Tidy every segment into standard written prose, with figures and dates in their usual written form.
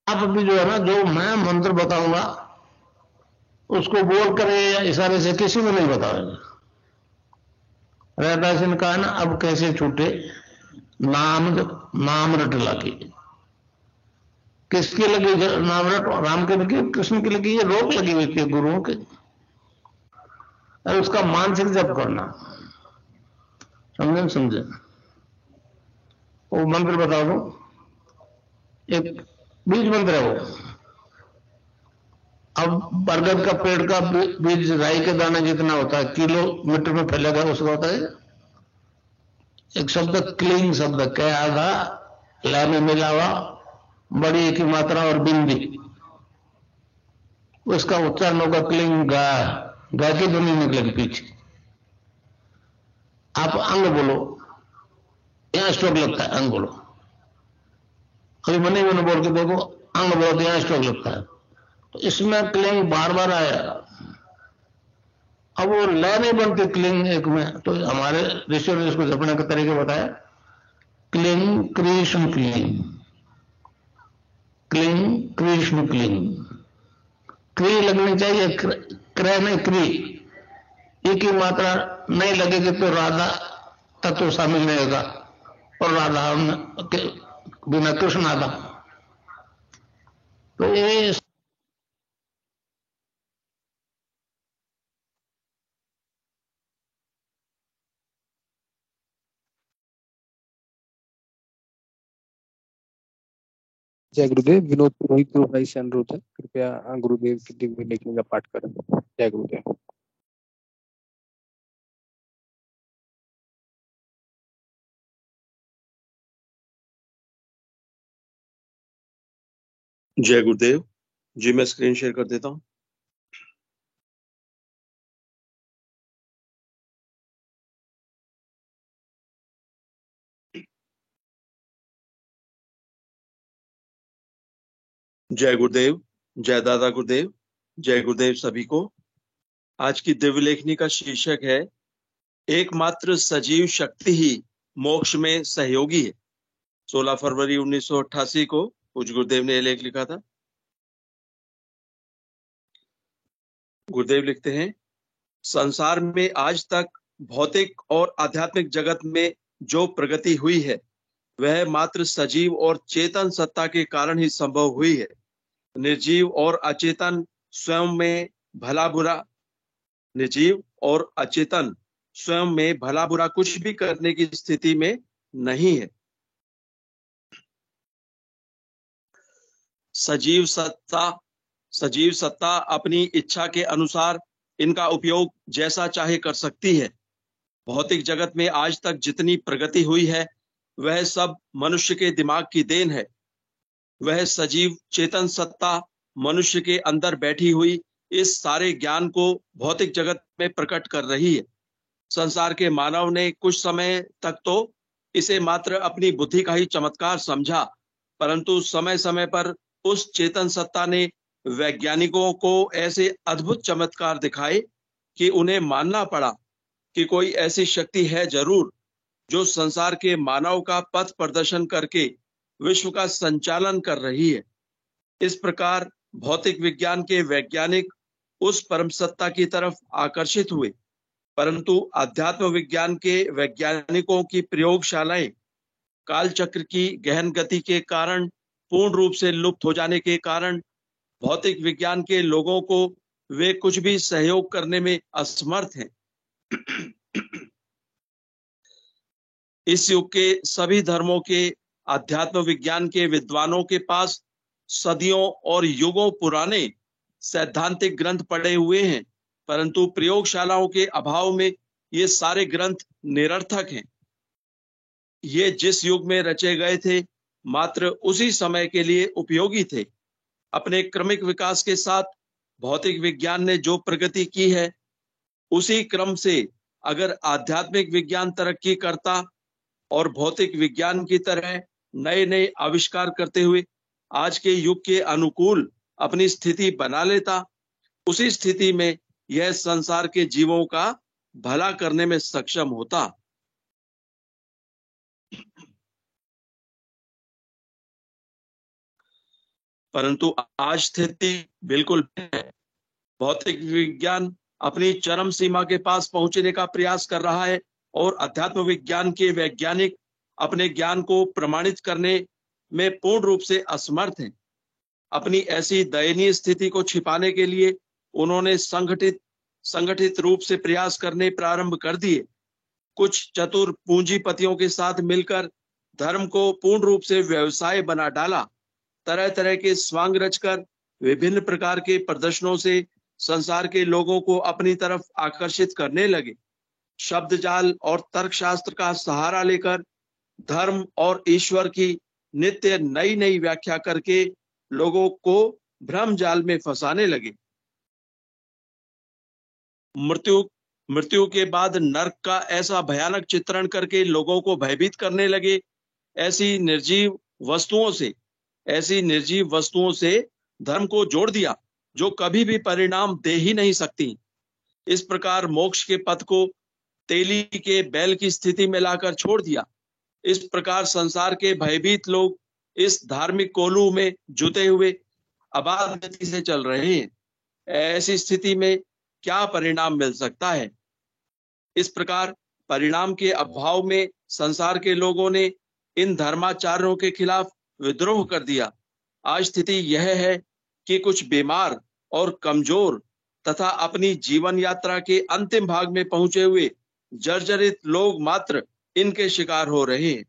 आप भी जो है ना, जो मैं मंत्र बताऊंगा उसको बोल कर या इशारे से किसी को नहीं बताओगे। रैदास ने कहा ना, अब कैसे छूटे नाम, नाम रट लगी। किसकी लगी नाम रट? राम की लगी, कृष्ण की लगी, ये रोक लगी हुई थी गुरुओं की। और उसका मानसिक जप करना, समझे समझे। वो मंत्र बता दो, एक बीज मंत्र है वो। अब बरगद का पेड़ का बीज राई के दाने जितना होता है, किलोमीटर में फैलेगा, उसका होता है। एक शब्द क्लीन शब्द कै आधा ला में मिला हुआ, बड़ी की मात्रा और बिंदी, उसका उच्चारण होगा क्लीन गा। गा की ध्वनि निकलेगी पीछे। आप अंग बोलो, यहां स्ट्रोक लगता है, अंग बोलो। अभी मनी मैंने बोल के देखो, अंग बोलो तो यहां स्ट्रोक लगता है। तो इसमें क्लिंग बार बार आया। अब वो लय नहीं बनती क्लिंग एक में, तो हमारे ऋषियों ने इसको जपने का तरीके बताया। Cling Krishna cling, cling Krishna cling. क्री लगनी चाहिए, क्रय नहीं क्री। ई की मात्रा नहीं लगेगी तो राधा तत्व शामिल नहीं होगा, और राधा के बिना कृष्ण आधा। तो ये जय गुरुदेव। विनोद पुरोहित गुरु भाई से अनुरोध है, कृपया गुरुदेव की दिव्य लेखनी का पाठ करें। जय गुरुदेव। जय गुरुदेव जी। मैं स्क्रीन शेयर कर देता हूं। जय गुरुदेव, जय दादा गुरुदेव, जय गुरुदेव सभी को। आज की दिव्य लेखनी का शीर्षक है एकमात्र सजीव शक्ति ही मोक्ष में सहयोगी है। 16 फरवरी 1988 को पूज्य गुरुदेव ने यह लेख लिखा था। गुरुदेव लिखते हैं, संसार में आज तक भौतिक और आध्यात्मिक जगत में जो प्रगति हुई है वह मात्र सजीव और चेतन सत्ता के कारण ही संभव हुई है। निर्जीव और अचेतन स्वयं में भला बुरा निर्जीव और अचेतन स्वयं में भला बुरा कुछ भी करने की स्थिति में नहीं है। सजीव सत्ता अपनी इच्छा के अनुसार इनका उपयोग जैसा चाहे कर सकती है। भौतिक जगत में आज तक जितनी प्रगति हुई है वह सब मनुष्य के दिमाग की देन है। वह सजीव चेतन सत्ता मनुष्य के अंदर बैठी हुई इस सारे ज्ञान को भौतिक जगत में प्रकट कर रही है। संसार के मानव ने कुछ समय तक तो इसे मात्र अपनी बुद्धि का ही चमत्कार समझा, परंतु समय समय पर उस चेतन सत्ता ने वैज्ञानिकों को ऐसे अद्भुत चमत्कार दिखाए कि उन्हें मानना पड़ा कि कोई ऐसी शक्ति है जरूर जो संसार के मानव का पथ प्रदर्शन करके विश्व का संचालन कर रही है। इस प्रकार भौतिक विज्ञान के वैज्ञानिक उस परम सत्ता की तरफ आकर्षित हुए, परंतु अध्यात्म विज्ञान के वैज्ञानिकों की प्रयोगशालाएं कालचक्र की गहन गति के कारण पूर्ण रूप से लुप्त हो जाने के कारण भौतिक विज्ञान के लोगों को वे कुछ भी सहयोग करने में असमर्थ हैं। इस युग के सभी धर्मों के अध्यात्म विज्ञान के विद्वानों के पास सदियों और युगों पुराने सैद्धांतिक ग्रंथ पड़े हुए हैं, परंतु प्रयोगशालाओं के अभाव में ये सारे ग्रंथ निरर्थक हैं। ये जिस युग में रचे गए थे मात्र उसी समय के लिए उपयोगी थे। अपने क्रमिक विकास के साथ भौतिक विज्ञान ने जो प्रगति की है उसी क्रम से अगर आध्यात्मिक विज्ञान तरक्की करता और भौतिक विज्ञान की तरह नए नए आविष्कार करते हुए आज के युग के अनुकूल अपनी स्थिति बना लेता, उसी स्थिति में यह संसार के जीवों का भला करने में सक्षम होता। परंतु आज स्थिति बिल्कुल भिन्न है। भौतिक विज्ञान अपनी चरम सीमा के पास पहुंचने का प्रयास कर रहा है और अध्यात्म विज्ञान के वैज्ञानिक अपने ज्ञान को प्रमाणित करने में पूर्ण रूप से असमर्थ हैं। अपनी ऐसी दयनीय स्थिति को छिपाने के लिए उन्होंने संगठित रूप से प्रयास करने प्रारंभ कर दिए। कुछ चतुर पूंजीपतियों के साथ मिलकर धर्म को पूर्ण रूप से व्यवसाय बना डाला। तरह तरह के स्वांग रचकर विभिन्न प्रकार के प्रदर्शनों से संसार के लोगों को अपनी तरफ आकर्षित करने लगे। शब्द जाल और तर्कशास्त्र का सहारा लेकर धर्म और ईश्वर की नित्य नई नई व्याख्या करके लोगों को भ्रम जाल में फंसाने लगे। मृत्यु के बाद नरक का ऐसा भयानक चित्रण करके लोगों को भयभीत करने लगे। ऐसी निर्जीव वस्तुओं से धर्म को जोड़ दिया जो कभी भी परिणाम दे ही नहीं सकती। इस प्रकार मोक्ष के पथ को तेली के बैल की स्थिति में लाकर छोड़ दिया। इस प्रकार संसार के भयभीत लोग इस धार्मिक कोलू में जुटे हुए अबाध गति से चल रहे हैं। ऐसी स्थिति में क्या परिणाम मिल सकता है? इस प्रकार परिणाम के अभाव में संसार के लोगों ने इन धर्माचार्यों के खिलाफ विद्रोह कर दिया। आज स्थिति यह है कि कुछ बीमार और कमजोर तथा अपनी जीवन यात्रा के अंतिम भाग में पहुंचे हुए जर्जरित लोग मात्र इनके शिकार हो रहे हैं।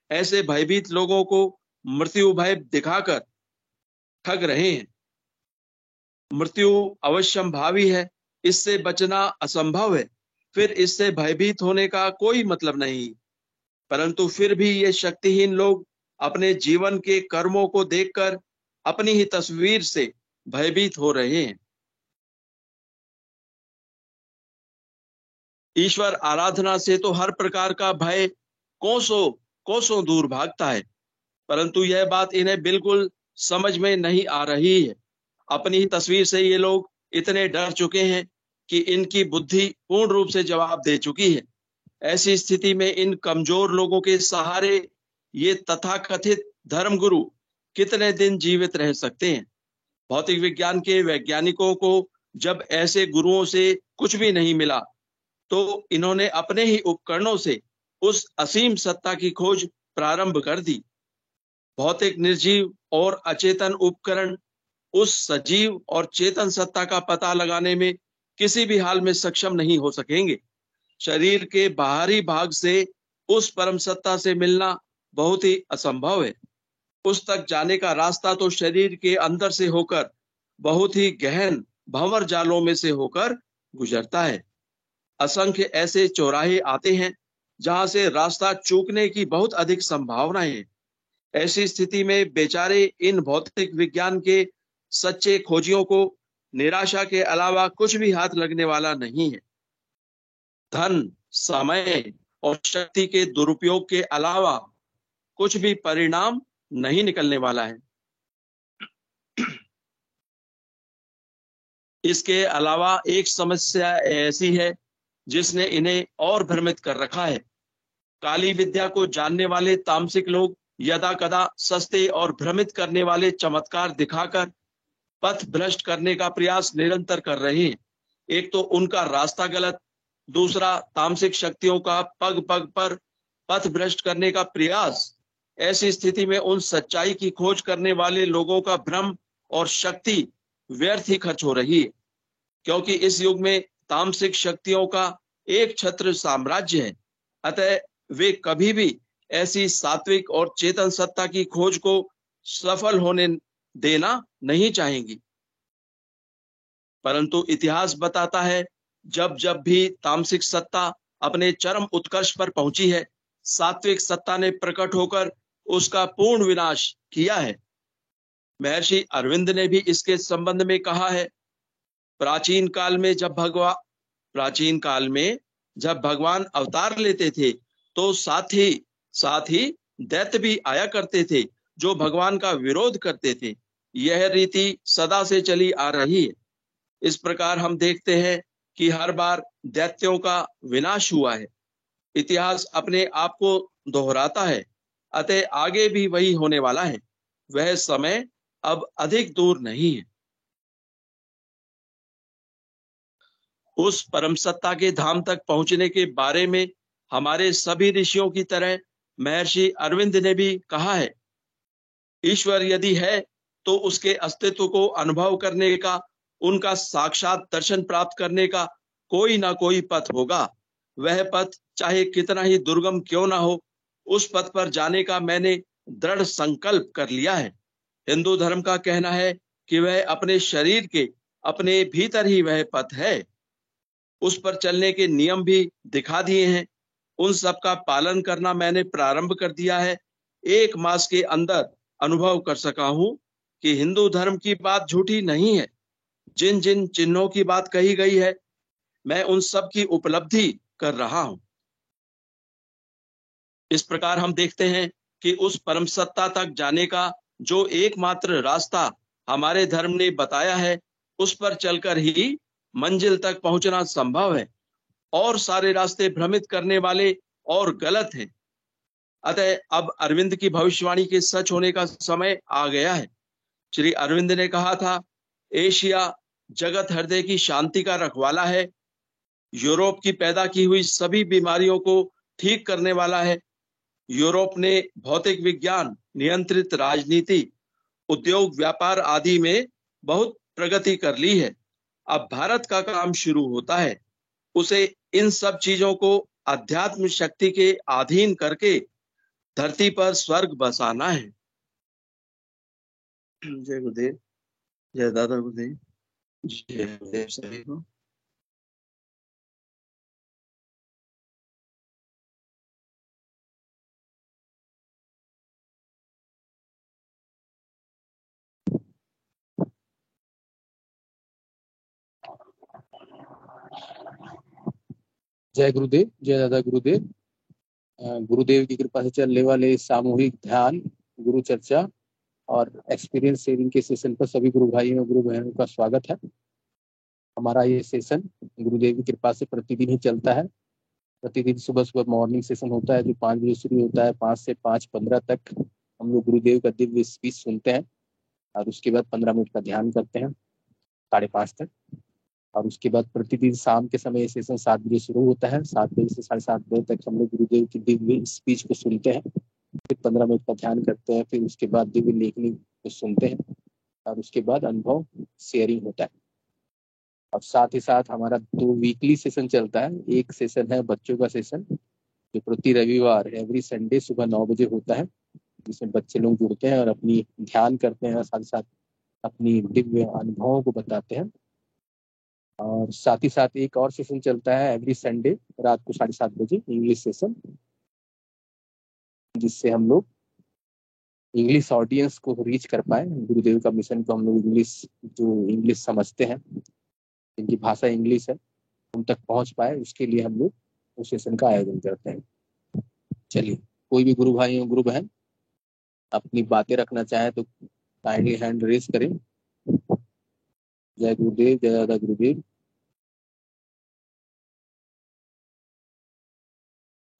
ऐसे भयभीत लोगों को मृत्यु भय दिखाकर ठग रहे हैं। मृत्यु अवश्यंभावी है, इससे बचना असंभव है, फिर इससे भयभीत होने का कोई मतलब नहीं। परंतु फिर भी ये शक्तिहीन लोग अपने जीवन के कर्मों को देखकर अपनी ही तस्वीर से भयभीत हो रहे हैं। ईश्वर आराधना से तो हर प्रकार का भय कोसों दूर भागता है, परंतु यह बात इन्हें बिल्कुल समझ में नहीं आ रही है। अपनी ही तस्वीर से ये लोग इतने डर चुके हैं कि इनकी बुद्धि पूर्ण रूप से जवाब दे चुकी है। ऐसी स्थिति में इन कमजोर लोगों के सहारे ये तथाकथित धर्मगुरु कितने दिन जीवित रह सकते हैं? भौतिक विज्ञान के वैज्ञानिकों को जब ऐसे गुरुओं से कुछ भी नहीं मिला तो इन्होंने अपने ही उपकरणों से उस असीम सत्ता की खोज प्रारंभ कर दी। भौतिक निर्जीव और अचेतन उपकरण उस सजीव और चेतन सत्ता का पता लगाने में किसी भी हाल में सक्षम नहीं हो सकेंगे। शरीर के बाहरी भाग से उस परम सत्ता से मिलना बहुत ही असंभव है। उस तक जाने का रास्ता तो शरीर के अंदर से होकर बहुत ही गहन भंवर जालों में से होकर गुजरता है। असंख्य ऐसे चौराहे आते हैं जहां से रास्ता चूकने की बहुत अधिक संभावनाएं हैं। ऐसी स्थिति में बेचारे इन भौतिक विज्ञान के सच्चे खोजियों को निराशा के अलावा कुछ भी हाथ लगने वाला नहीं है। धन, समय और शक्ति के दुरुपयोग के अलावा कुछ भी परिणाम नहीं निकलने वाला है। इसके अलावा एक समस्या ऐसी है जिसने इन्हें और भ्रमित कर रखा है। काली विद्या को जानने वाले तामसिक लोग यदा कदा सस्ते और भ्रमित करने वाले चमत्कार दिखाकर पथ भ्रष्ट करने का प्रयास निरंतर कर रहे हैं। एक तो उनका रास्ता गलत, दूसरा तामसिक शक्तियों का पग पग पर पथ भ्रष्ट करने का प्रयास। ऐसी स्थिति में उन सच्चाई की खोज करने वाले लोगों का भ्रम और शक्ति व्यर्थ ही खर्च हो रही है, क्योंकि इस युग में तामसिक शक्तियों का एक छत्र साम्राज्य है। अतः वे कभी भी ऐसी सात्विक और चेतन सत्ता की खोज को सफल होने देना नहीं चाहेंगी। परंतु इतिहास बताता है जब जब भी तामसिक सत्ता अपने चरम उत्कर्ष पर पहुंची है, सात्विक सत्ता ने प्रकट होकर उसका पूर्ण विनाश किया है। महर्षि अरविंद ने भी इसके संबंध में कहा है, प्राचीन काल में जब भगवान अवतार लेते थे तो साथ ही दैत्य भी आया करते थे जो भगवान का विरोध करते थे। यह रीति सदा से चली आ रही है। इस प्रकार हम देखते हैं कि हर बार दैत्यों का विनाश हुआ है। इतिहास अपने आप को दोहराता है, अतः आगे भी वही होने वाला है। वह समय अब अधिक दूर नहीं है। उस परम सत्ता के धाम तक पहुंचने के बारे में हमारे सभी ऋषियों की तरह महर्षि अरविंद ने भी कहा है, ईश्वर यदि है तो उसके अस्तित्व को अनुभव करने का, उनका साक्षात दर्शन प्राप्त करने का कोई ना कोई पथ होगा। वह पथ चाहे कितना ही दुर्गम क्यों ना हो, उस पथ पर जाने का मैंने दृढ़ संकल्प कर लिया है। हिंदू धर्म का कहना है कि वह अपने शरीर के अपने भीतर ही वह पथ है। उस पर चलने के नियम भी दिखा दिए हैं। उन सब का पालन करना मैंने प्रारंभ कर दिया है। 1 मास के अंदर अनुभव कर सका हूं कि हिंदू धर्म की बात झूठी नहीं है। जिन जिन चिन्हों की बात कही गई है, मैं उन सब की उपलब्धि कर रहा हूं। इस प्रकार हम देखते हैं कि उस परम सत्ता तक जाने का जो एकमात्र रास्ता हमारे धर्म ने बताया है, उस पर चलकर ही मंजिल तक पहुंचना संभव है, और सारे रास्ते भ्रमित करने वाले और गलत हैं। अतः अब अरविंद की भविष्यवाणी के सच होने का समय आ गया है। श्री अरविंद ने कहा था, एशिया जगत हृदय की शांति का रखवाला है, यूरोप की पैदा की हुई सभी बीमारियों को ठीक करने वाला है। यूरोप ने भौतिक विज्ञान, नियंत्रित राजनीति, उद्योग, व्यापार आदि में बहुत प्रगति कर ली है। अब भारत का काम शुरू होता है। उसे इन सब चीजों को अध्यात्म शक्ति के अधीन करके धरती पर स्वर्ग बसाना है। जय गुरुदेव, जय दादा गुरुदेव, जय गुरुदेव सभी को। जय गुरुदेव, जय दादा गुरुदेव। गुरुदेव की कृपा से चलने वाले सामूहिक ध्यान, गुरु चर्चा और एक्सपीरियंस शेयरिंग के सेशन पर सभी गुरु भाइयों और गुरु बहनों का स्वागत है। हमारा ये सेशन गुरुदेव की कृपा से प्रतिदिन ही चलता है। प्रतिदिन सुबह सुबह मॉर्निंग सेशन होता है जो 5 बजे शुरू होता है। 5 से 5:15 तक हम लोग गुरुदेव का दिव्य स्पीच सुनते हैं और उसके बाद 15 मिनट का ध्यान करते हैं 5:30 तक। और उसके बाद प्रतिदिन शाम के समय सेशन 7 बजे शुरू होता है। 7 बजे से 7:30 बजे तक हम लोग गुरुदेव की दिव्य स्पीच को सुनते हैं, फिर 15 मिनट का ध्यान करते हैं, फिर उसके बाद दिव्य लेखनी को सुनते हैं और उसके बाद अनुभव शेयरिंग होता है। और साथ ही साथ हमारा 2 वीकली सेशन चलता है। एक सेशन है बच्चों का सेशन जो प्रति रविवार एवरी संडे सुबह 9 बजे होता है, जिसमें बच्चे लोग जुड़ते हैं और अपनी ध्यान करते हैं और साथ ही साथ अपनी दिव्य अनुभवों को बताते हैं। और साथ ही साथ एक और सेशन चलता है एवरी संडे रात को 7:30 बजे, इंग्लिश सेशन, जिससे हम लोग इंग्लिश ऑडियंस को रीच कर पाए। गुरुदेव का मिशन को हम लोग इंग्लिश समझते हैं, जिनकी भाषा इंग्लिश है, उन तक पहुंच पाए, उसके लिए हम लोग उस सेशन का आयोजन करते हैं। चलिए, कोई भी गुरु भाई गुरु बहन अपनी बातें रखना चाहे तो काइंडली हैंड रेज करें। जय गुरुदेव, जय दादा गुरुदेव।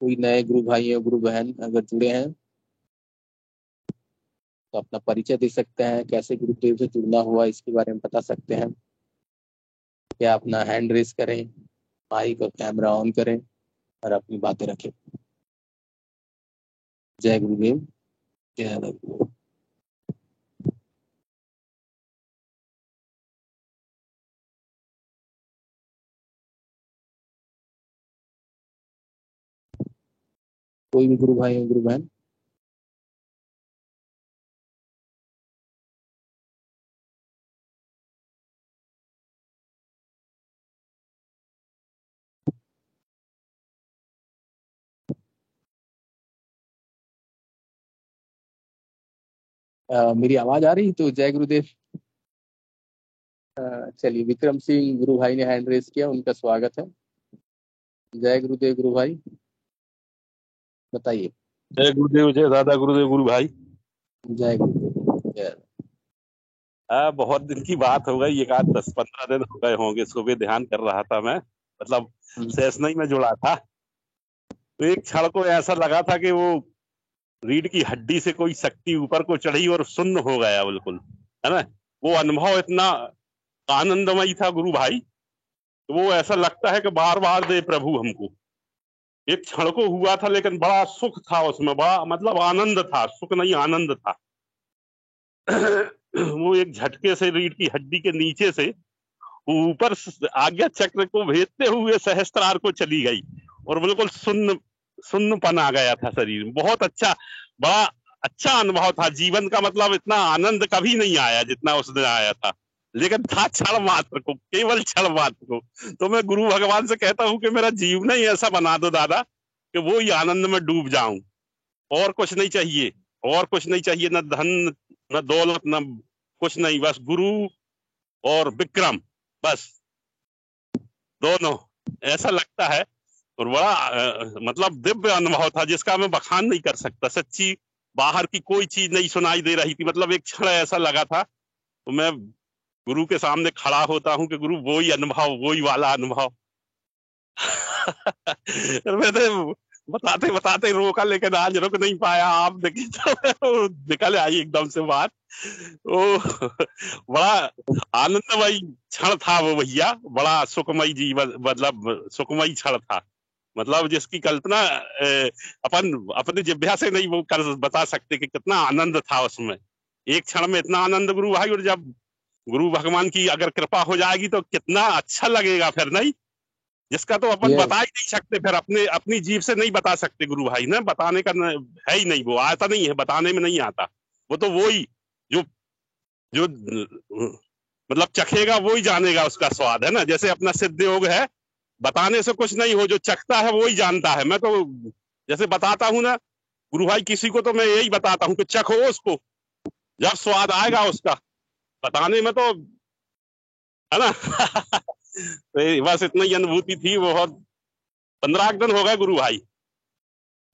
कोई नए गुरु भाई और गुरु बहन अगर जुड़े हैं तो अपना परिचय दे सकते हैं, कैसे गुरुदेव से जुड़ना हुआ इसके बारे में बता सकते हैं। क्या अपना हैंड रेज करें, माइक और कैमरा ऑन करें और अपनी बातें रखें। जय गुरुदेव, जय दादा गुरुदेव। कोई भी गुरु भाई और गुरु बहन। मेरी आवाज आ रही तो जय गुरुदेव। चलिए, विक्रम सिंह गुरु भाई ने हैंड रेज किया, उनका स्वागत है। जय गुरुदेव गुरु भाई, बताइए। जय गुरुदेव, जय दादा गुरुदेव गुरु भाई। जय गुरुदेव, जय। बहुत दिन की बात हो गई, 10-15 दिन हो गए होंगे। सुबह ध्यान कर रहा था मैं, मतलब सेशनई में जुड़ा था, तो एक क्षण को ऐसा लगा था कि वो रीढ़ की हड्डी से कोई शक्ति ऊपर को चढ़ी और सुन्न हो गया बिल्कुल। है ना। वो अनुभव इतना आनंदमयी था गुरु भाई, तो वो ऐसा लगता है कि बार बार दे प्रभु हमको। एक क्षण को हुआ था लेकिन बड़ा सुख था उसमें, बड़ा मतलब आनंद था, सुख नहीं आनंद था। वो एक झटके से रीढ़ की हड्डी के नीचे से ऊपर आज्ञा चक्र को भेजते हुए सहस्त्रार को चली गई और बिल्कुल सुन्नपन आ गया था शरीर में। बहुत अच्छा, बड़ा अच्छा अनुभव था। जीवन का मतलब इतना आनंद कभी नहीं आया जितना उस दिन आया था, लेकिन था क्षण मात्र को, केवल क्षण मात्र को। तो मैं गुरु भगवान से कहता हूँ कि मेरा जीवन ही ऐसा बना दो दादा कि वो ही आनंद में डूब जाऊं, और कुछ नहीं चाहिए, और कुछ नहीं चाहिए, न धन न दौलत न कुछ नहीं, बस गुरु और विक्रम, बस दोनों। ऐसा लगता है। और बड़ा मतलब दिव्य अनुभव था जिसका मैं बखान नहीं कर सकता। सच्ची बाहर की कोई चीज नहीं सुनाई दे रही थी, मतलब एक क्षण ऐसा लगा था तो मैं गुरु के सामने खड़ा होता हूँ कि गुरु वही अनुभव, वही वाला अनुभव। मैंने बताते बताते रोका लेकिन आज रुक नहीं पाया, आप देखे तो निकल आई एकदम से बात। ओ बड़ा आनंदमय क्षण था वो भैया, बड़ा सुखमय जीवन, मतलब सुखमय क्षण था, मतलब जिसकी कल्पना अपन अपने जिह्वा से नहीं वो कर बता सकते कि कितना आनंद था उसमें। एक क्षण में इतना आनंद गुरु भाई, और जब गुरु भगवान की अगर कृपा हो जाएगी तो कितना अच्छा लगेगा फिर, नहीं? जिसका तो अपन बता ही नहीं सकते, फिर अपने अपनी जीभ से नहीं बता सकते गुरु भाई ना, बताने का है ही नहीं, वो आता नहीं है, बताने में नहीं आता। वो तो वही जो जो मतलब चखेगा वो ही जानेगा उसका स्वाद, है ना। जैसे अपना सिद्ध योग है, बताने से कुछ नहीं हो, जो चखता है वो ही जानता है। मैं तो जैसे बताता हूँ ना गुरु भाई किसी को, तो मैं यही बताता हूँ कि चखो उसको, जब स्वाद आएगा उसका। बताने में तो, है ना। तो बस इतना ही अनुभूति थी। बहुत 15 दिन हो गए गुरु भाई।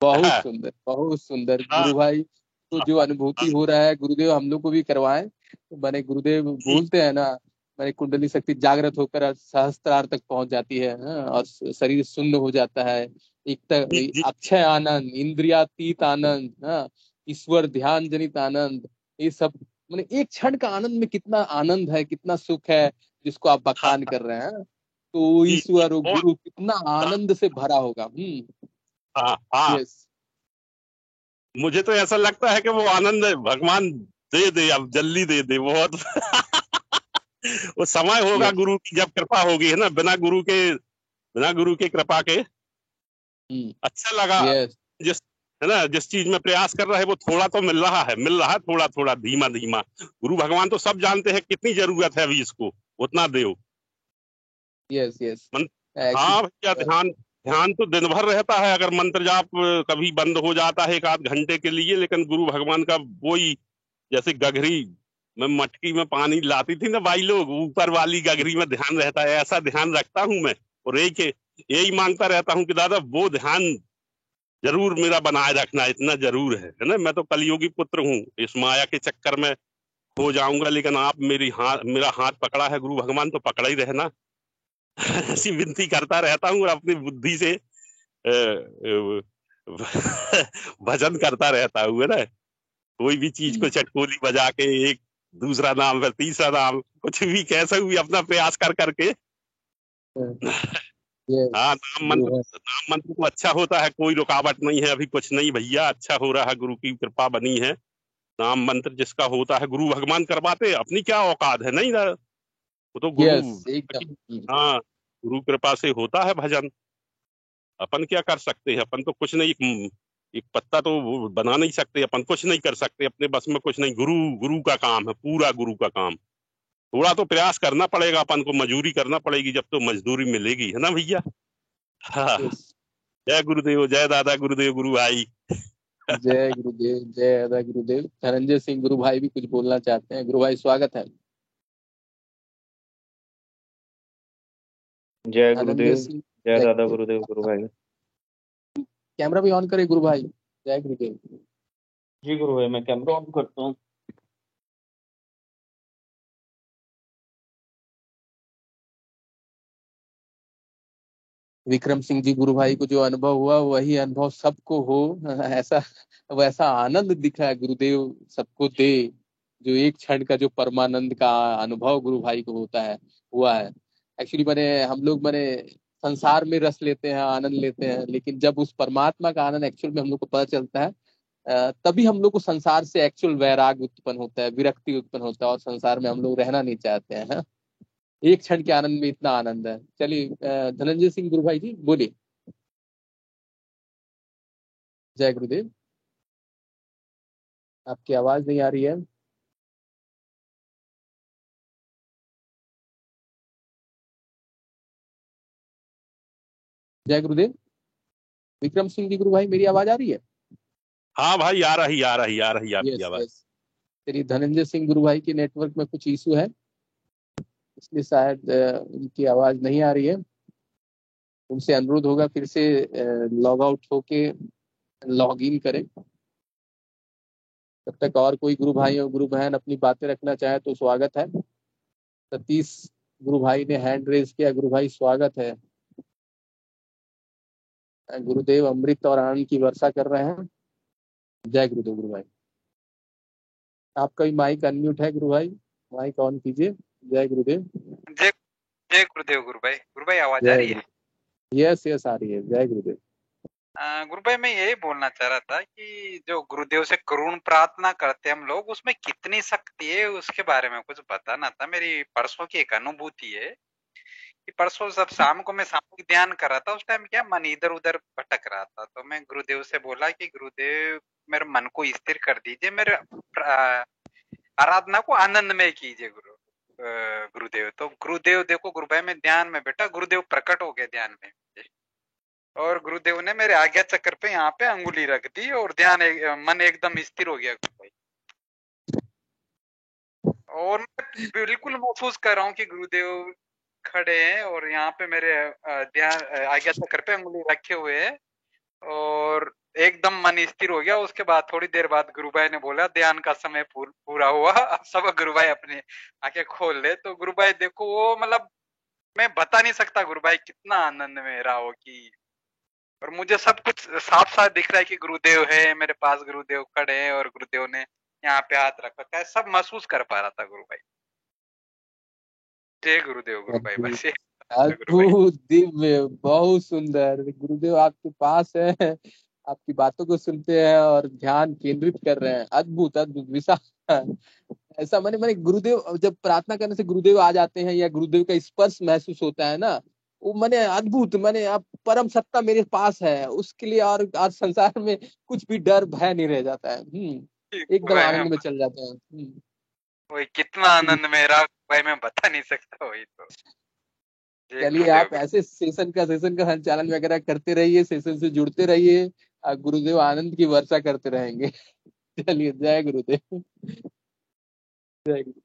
बहुत सुंदर, बहुत सुंदर गुरु भाई। तो जो अनुभूति हो रहा है गुरुदेव हम लोग को भी करवाएं। तो मैंने गुरुदेव बोलते हैं ना, मैंने कुंडली शक्ति जागृत होकर सहस्त्रार तक पहुंच जाती है, और शरीर शून्य हो जाता है। एक अक्षय आनंद, इंद्रियातीत आनंद, ईश्वर ध्यान जनित आनंद, ये सब मैंने एक क्षण का आनंद में कितना आनंद है, कितना सुख है जिसको आप बखान कर रहे हैं। तो ईश्वर और गुरु कितना आनंद से भरा होगा। यस। मुझे तो ऐसा लगता है कि वो आनंद भगवान दे दे, अब जल्दी दे दे बहुत। वो समय होगा गुरु की जब कृपा होगी, है ना। बिना गुरु के कृपा के अच्छा लगा। जिस, है ना, जिस चीज में प्रयास कर रहा है वो थोड़ा तो मिल रहा है थोड़ा थोड़ा, धीमा धीमा। गुरु भगवान तो सब जानते हैं कितनी जरूरत है अभी इसको, उतना दो। Yes yes. हाँ भैया, ध्यान तो दिन भर रहता है। अगर मंत्र जाप कभी बंद हो जाता है 1 आध घंटे के लिए, लेकिन गुरु भगवान का वही, जैसे गगरी में मटकी में पानी लाती थी ना भाई लोग, ऊपर वाली गगरी में ध्यान रहता है, ऐसा ध्यान रखता हूँ मैं। और यही मांगता रहता हूँ कि दादा वो ध्यान जरूर मेरा बनाए रखना, इतना जरूर है ना। मैं तो कलयुगी पुत्र हूँ, इस माया के चक्कर में हो जाऊंगा, लेकिन आप मेरा हाथ पकड़ा है गुरु भगवान, तो पकड़ा ही रहना। ऐसी विनती करता रहता हूँ और अपनी बुद्धि से भजन करता रहता हूँ, है ना। कोई भी चीज को चटकोली बजा के, एक दूसरा नाम फिर तीसरा नाम, कुछ भी कैसे भी अपना प्रयास कर करके। हाँ, नाम मंत्र तो अच्छा होता है, कोई रुकावट नहीं है, अभी कुछ नहीं भैया, अच्छा हो रहा है, गुरु की कृपा बनी है। नाम मंत्र जिसका होता है गुरु भगवान करवाते, अपनी क्या औकात है, नहीं ना। वो तो गुरु, हाँ, गुरु कृपा से होता है भजन। अपन क्या कर सकते हैं, अपन तो कुछ नहीं, एक पत्ता तो बना नहीं सकते, अपन कुछ नहीं कर सकते, अपने बस में कुछ नहीं। गुरु का काम है, पूरा गुरु का काम। थोड़ा तो प्रयास करना पड़ेगा अपन को, मजदूरी करना पड़ेगी, जब तो मजदूरी मिलेगी, है ना भैया। हाँ। जय गुरुदेव, जय दादा गुरुदेव, गुरु भाई। जय गुरुदेव, जय दादा गुरुदेव। धनंजय सिंह गुरु भाई भी कुछ बोलना चाहते हैं। गुरु भाई स्वागत है। जय गुरुदेव, जय दादा गुरुदेव, गुरु भाई। कैमरा भी ऑन करे गुरु भाई। जय गुरुदेव। जी गुरु भाई, मैं कैमरा ऑन करता हूँ। विक्रम सिंह जी गुरु भाई को जो अनुभव हुआ वही अनुभव सबको हो, ऐसा वैसा आनंद दिखा है गुरुदेव सबको दे। जो एक क्षण का जो परमानंद का अनुभव गुरु भाई को होता है, हुआ है। एक्चुअली हम लोग संसार में रस लेते हैं, आनंद लेते हैं, लेकिन जब उस परमात्मा का आनंद एक्चुअल में हम लोग को पता चलता है, तभी हम लोग को संसार से एक्चुअल वैराग्य उत्पन्न होता है, विरक्ति उत्पन्न होता है, और संसार में हम लोग रहना नहीं चाहते हैं। हाँ? एक क्षण के आनंद में इतना आनंद है। चलिए धनंजय सिंह गुरु भाई जी बोलिए। जय गुरुदेव। आपकी आवाज नहीं आ रही है। जय गुरुदेव। विक्रम सिंह जी गुरु भाई, मेरी आवाज आ रही है? हाँ भाई, आ रही आपकी आवाज। यस। तेरी धनंजय सिंह गुरु भाई के नेटवर्क में कुछ इशू है, इसलिए शायद उनकी आवाज नहीं आ रही है। उनसे अनुरोध होगा फिर से लॉग आउट होके लॉग इन करें। तब तक और कोई गुरु भाई और गुरु बहन अपनी बातें रखना चाहे तो स्वागत है। सतीश गुरु भाई ने हैंड रेज किया। गुरु भाई स्वागत है। गुरुदेव अमृत और आनंद की वर्षा कर रहे हैं। जय गुरुदेव गुरु भाई। आपका भी माइक अनम्यूट है गुरु भाई, माइक ऑन कीजिए। जय गुरुदेव। जय जय गुरुदेव गुरु भाई आवाज आ रही है? यस आ रही है। जय गुरुदेव। गुरु भाई मैं यही बोलना चाह रहा था कि जो गुरुदेव से करुण प्रार्थना करते हम लोग, उसमें कितनी शक्ति है उसके बारे में कुछ बताना था। मेरी परसों की एक अनुभूति है कि परसों जब शाम को मैं सामूहिक ध्यान कर रहा था, उस टाइम क्या मन इधर उधर भटक रहा था, तो मैं गुरुदेव से बोला कि गुरुदेव मेरे मन को स्थिर कर दीजिए, मेरे आराधना को आनंद में कीजिए गुरुदेव। तो गुरुदेव देखो गुरु भाई मैं ध्यान में बैठा, गुरुदेव प्रकट हो गए ध्यान में, और गुरुदेव ने मेरे आज्ञा चक्र पे यहाँ पे अंगुली रख दी और मन एकदम स्थिर हो गया गुरु भाई। और मैं बिल्कुल महसूस कर रहा हूँ कि गुरुदेव खड़े हैं और यहाँ पे मेरे ध्यान आज्ञा चक्र पे अंगुली रखे हुए हैं, और एकदम मन स्थिर हो गया। उसके बाद थोड़ी देर बाद गुरु भाई ने बोला ध्यान का समय पूरा हुआ, अब सब गुरु भाई अपने आंखें खोल ले। तो गुरु भाई देखो वो मतलब मैं बता नहीं सकता गुरु भाई कितना आनंद में रहा हो कि, और मुझे सब कुछ साफ साफ दिख रहा है कि गुरुदेव है मेरे पास, गुरुदेव खड़े हैं और गुरुदेव ने यहाँ पे हाथ रखा है, सब महसूस कर पा रहा था गुरु भाई। जय गुरुदेव गुरु भाई। बस अद्भुत, दिव्य, बहुत सुंदर। गुरुदेव आपके पास है, आपकी बातों को सुनते हैं और ध्यान केंद्रित कर रहे हैं। अद्भुत अद्भुत विशाल। ऐसा मैंने गुरुदेव जब प्रार्थना करने से गुरुदेव आ जाते हैं या गुरुदेव का स्पर्श महसूस होता है ना, वो अद्भुत, आप परम सत्ता मेरे पास है, उसके लिए और आज संसार में कुछ भी डर भय नहीं रह जाता है। एकदम आनंद में चल जाते हैं। वही कितना आनंद में रहा भाई मैं बता नहीं सकता। वही तो चलिए आप ऐसे सेशन का संचालन वगैरह करते रहिए, सेशन से जुड़ते रहिए, गुरुदेव आनंद की वर्षा करते रहेंगे। चलिए जय गुरुदेव। जय गुरु।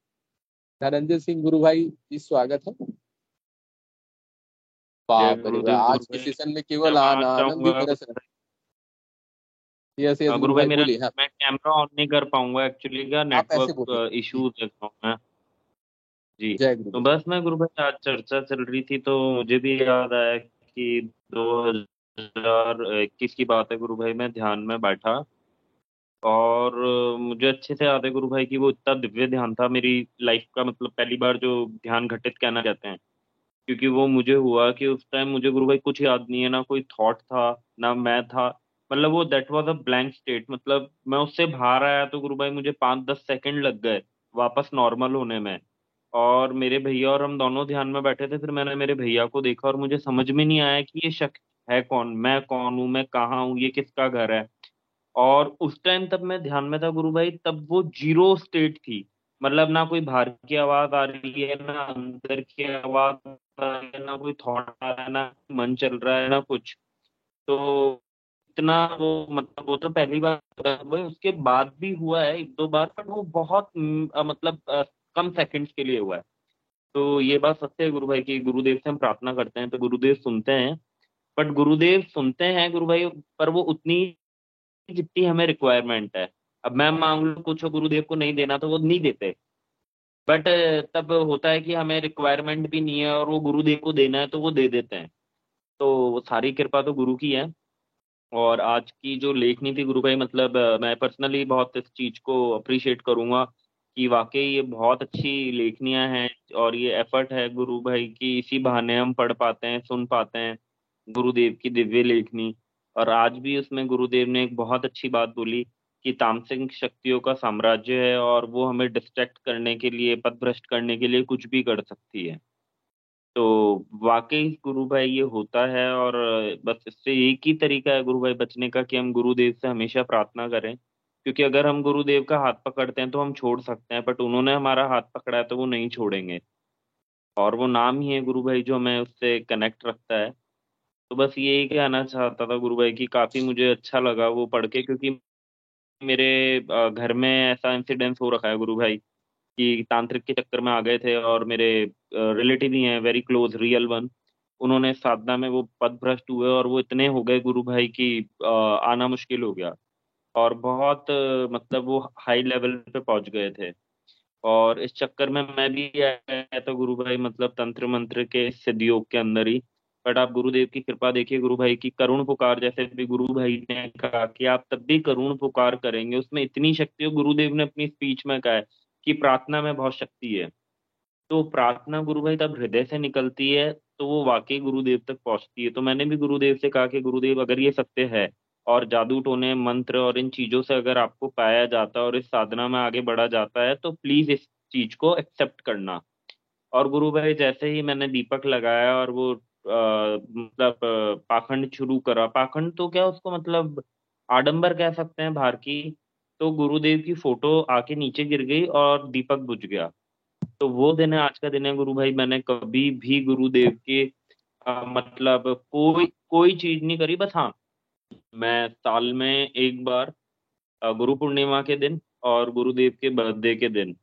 धनंजय सिंह गुरु भाई जी स्वागत है। बाप रे बाप, आज के सेशन में केवल आनंद ही बरस रहा है। यस गुरु भाई मेरा मैं कैमरा ऑन नहीं कर पाऊंगा एक्चुअली, का नेटवर्क इश्यूज है मैं जी। तो बस मैं गुरु भाई आज चर्चा चल रही थी तो मुझे भी याद आया कि 2021 की बात है गुरु भाई, मैं ध्यान में बैठा और मुझे अच्छे से याद है गुरु भाई कि वो इतना दिव्य ध्यान था मेरी लाइफ का, मतलब पहली बार जो ध्यान घटित कहना चाहते हैं, क्योंकि वो मुझे हुआ कि उस टाइम मुझे गुरु भाई कुछ याद नहीं है, ना कोई थॉट था ना मैं था, मतलब वो that was a blank state. मतलब मैं उससे बाहर आया तो गुरु भाई मुझे 5-10 सेकंड लग गए वापस नॉर्मल होने में, और मेरे भैया और हम दोनों ध्यान में बैठे थे। फिर मैंने मेरे भैया को देखा और मुझे समझ में नहीं आया कि ये शख्स है कौन, मैं कौन हूँ, मैं कहाँ हूँ, ये किसका घर है। और उस टाइम तब मैं ध्यान में था गुरु भाई, तब वो जीरो स्टेट थी, मतलब ना कोई बाहर की आवाज आ रही है, ना अंदर की आवाज आ रही है, ना कोई थॉट आ रहा है, ना मन चल रहा है, ना कुछ। तो इतना वो मतलब वो तो पहली बार हुआ, उसके बाद भी हुआ है 1-2 बार, पर वो बहुत मतलब कम सेकंड्स के लिए हुआ है। तो ये बात सत्य है गुरु भाई की गुरुदेव से हम प्रार्थना करते हैं तो गुरुदेव सुनते हैं, बट गुरुदेव सुनते हैं गुरु भाई, पर वो उतनी जितनी हमें रिक्वायरमेंट है। अब मैं मांग लूँ कुछ गुरुदेव को नहीं देना तो वो नहीं देते, बट तब होता है कि हमें रिक्वायरमेंट भी नहीं है और वो गुरुदेव को देना है तो वो दे देते हैं। तो सारी कृपा तो गुरु की है। और आज की जो लेखनी थी गुरु भाई, मतलब मैं पर्सनली बहुत इस चीज को अप्रिशिएट करूंगा कि वाकई ये बहुत अच्छी लेखनियां हैं और ये एफर्ट है गुरु भाई की, इसी बहाने हम पढ़ पाते हैं, सुन पाते हैं गुरुदेव की दिव्य लेखनी। और आज भी उसमें गुरुदेव ने एक बहुत अच्छी बात बोली कि तामसिक शक्तियों का साम्राज्य है और वो हमें डिस्ट्रैक्ट करने के लिए, पथभ्रष्ट करने के लिए कुछ भी कर सकती है। तो वाकई गुरु भाई ये होता है, और बस इससे एक ही तरीका है गुरु भाई बचने का कि हम गुरुदेव से हमेशा प्रार्थना करें। क्योंकि अगर हम गुरुदेव का हाथ पकड़ते हैं तो हम छोड़ सकते हैं, बट उन्होंने हमारा हाथ पकड़ा है तो वो नहीं छोड़ेंगे। और वो नाम ही है गुरु भाई जो हमें उससे कनेक्ट रखता है। तो बस यही कहना चाहता था गुरु भाई की, काफी मुझे अच्छा लगा वो पढ़ के, क्योंकि मेरे घर में ऐसा इंसिडेंस हो रखा है गुरु भाई कि तांत्रिक के चक्कर में आ गए थे, और मेरे रिलेटिव ही हैं, वेरी क्लोज, रियल वन। उन्होंने साधना में वो पदभ्रष्ट हुए और वो इतने हो गए गुरु भाई की आना मुश्किल हो गया। और बहुत मतलब वो हाई लेवल पे पहुंच गए थे। और इस चक्कर में मैं भी आया था गुरु भाई, मतलब तंत्र मंत्र के सिद्ध योग के अंदर ही। बट आप गुरुदेव की कृपा देखिए गुरु भाई की, करुण पुकार, जैसे भी गुरु भाई ने कहा कि आप तब भी करुण पुकार करेंगे, उसमें इतनी शक्ति है। गुरुदेव ने अपनी स्पीच में कहा है कि प्रार्थना में बहुत शक्ति है। तो प्रार्थना गुरु भाई तब हृदय से निकलती है तो वो वाकई गुरुदेव तक पहुंचती है। तो मैंने भी गुरुदेव से कहा कि गुरुदेव अगर ये सत्य है और जादू टोने मंत्र और इन चीजों से अगर आपको पाया जाता है और इस साधना में आगे बढ़ा जाता है तो प्लीज इस चीज को एक्सेप्ट करना। और गुरु भाई जैसे ही मैंने दीपक लगाया और वो मतलब पाखंड शुरू करा, पाखंड तो क्या उसको मतलब आडंबर कह सकते हैं बाहर की, तो गुरुदेव की फोटो आके नीचे गिर गई और दीपक बुझ गया। तो वो दिन है, आज का दिन है गुरु भाई, मैंने कभी भी गुरुदेव के मतलब कोई कोई चीज नहीं करी। बस हाँ, मैं साल में एक बार गुरु पूर्णिमा के दिन और गुरुदेव के बर्थडे के दिन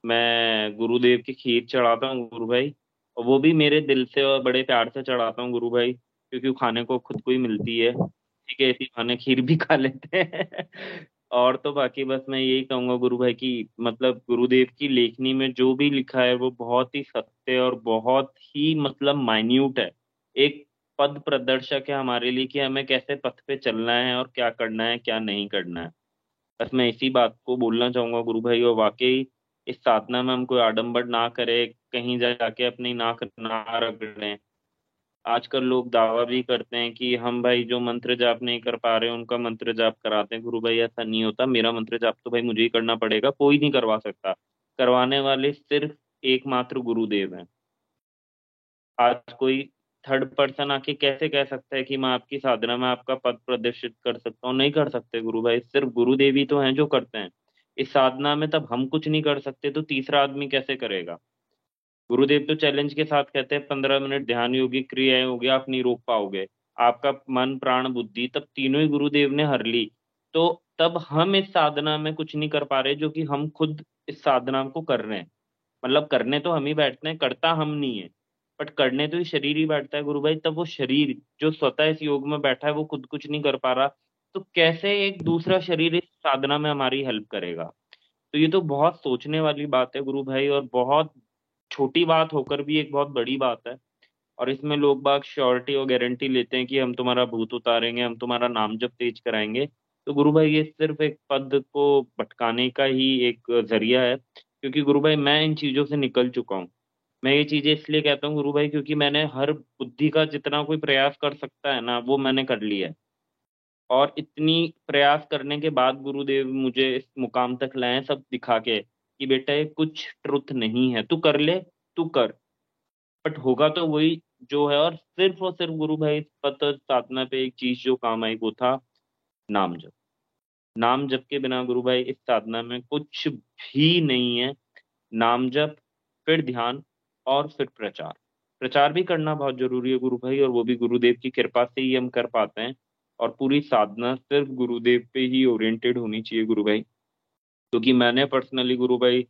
मैं गुरुदेव की खीर चढ़ाता हूँ गुरु भाई। और वो भी मेरे दिल से और बड़े प्यार से चढ़ाता हूँ गुरु भाई, क्योंकि वो खाने को खुद को ही मिलती है। ठीक है, इसी खाने खीर भी खा लेते हैं। और तो बाकी बस मैं यही कहूंगा गुरु भाई की, मतलब गुरुदेव की लेखनी में जो भी लिखा है वो बहुत ही सत्य और बहुत ही मतलब माइन्यूट है। एक पद प्रदर्शक है हमारे लिए कि हमें कैसे पथ पे चलना है और क्या करना है क्या नहीं करना है। बस मैं इसी बात को बोलना चाहूंगा गुरु भाई। और वाकई इस साधना में हम कोई आडंबर ना करें, कहीं जाके अपनी नाक ना रगड़ें। आजकल लोग दावा भी करते हैं कि हम भाई जो मंत्र जाप नहीं कर पा रहे उनका मंत्र जाप कराते हैं। गुरु भाई ऐसा नहीं होता, मेरा मंत्र जाप तो भाई मुझे ही करना पड़ेगा, कोई नहीं करवा सकता। करवाने वाले सिर्फ एकमात्र गुरुदेव हैं। आज कोई थर्ड पर्सन आके कैसे कह सकता है कि मैं आपकी साधना में आपका पद प्रदर्शित कर सकता हूँ? नहीं कर सकते गुरु भाई, सिर्फ गुरुदेव ही तो हैं जो करते हैं इस साधना में। तब हम कुछ नहीं कर सकते तो तीसरा आदमी कैसे करेगा? गुरुदेव तो चैलेंज के साथ कहते हैं 15 मिनट ध्यान योगी क्रियाएं हो गया, आप नहीं रोक पाओगे। आपका मन प्राण बुद्धि तब तीनों ही गुरुदेव ने हर ली। तो तब हम इस साधना में कुछ नहीं कर पा रहे जो कि हम खुद इस साधना को कर रहे हैं। मतलब करने तो हम ही बैठते हैं, करता हम नहीं है, बट करने तो ये शरीर ही बैठता है गुरु भाई। तब वो शरीर जो स्वतः इस योग में बैठा है वो खुद कुछ नहीं कर पा रहा, तो कैसे एक दूसरा शरीर इस साधना में हमारी हेल्प करेगा? तो ये तो बहुत सोचने वाली बात है गुरु भाई, और बहुत छोटी बात होकर भी एक बहुत बड़ी बात है। और इसमें लोग बाग श्योरिटी और गारंटी लेते हैं कि हम तुम्हारा भूत उतारेंगे, हम तुम्हारा नाम जप तेज कराएंगे। तो गुरु भाई ये सिर्फ एक पद को भटकाने का ही एक जरिया है, क्योंकि गुरु भाई मैं इन चीजों से निकल चुका हूँ। मैं ये चीजें इसलिए कहता हूँ गुरु भाई क्योंकि मैंने हर बुद्धि का जितना कोई प्रयास कर सकता है ना वो मैंने कर लिया है। और इतनी प्रयास करने के बाद गुरुदेव मुझे इस मुकाम तक लाए हैं, सब दिखा के कि बेटा ये कुछ ट्रुथ नहीं है, तू कर ले, तू कर, बट होगा तो वही जो है। और सिर्फ गुरु भाई इस पद साधना पे एक चीज जो काम आई वो था नाम जप। नाम जप के बिना गुरु भाई इस साधना में कुछ भी नहीं है। नाम जप, फिर ध्यान, और फिर प्रचार। प्रचार भी करना बहुत जरूरी है गुरु भाई, और वो भी गुरुदेव की कृपा से ही हम कर पाते हैं। और पूरी साधना सिर्फ गुरुदेव पे ही ओरिएंटेड होनी चाहिए गुरु भाई। क्योंकि मैंने पर्सनली गुरु भाई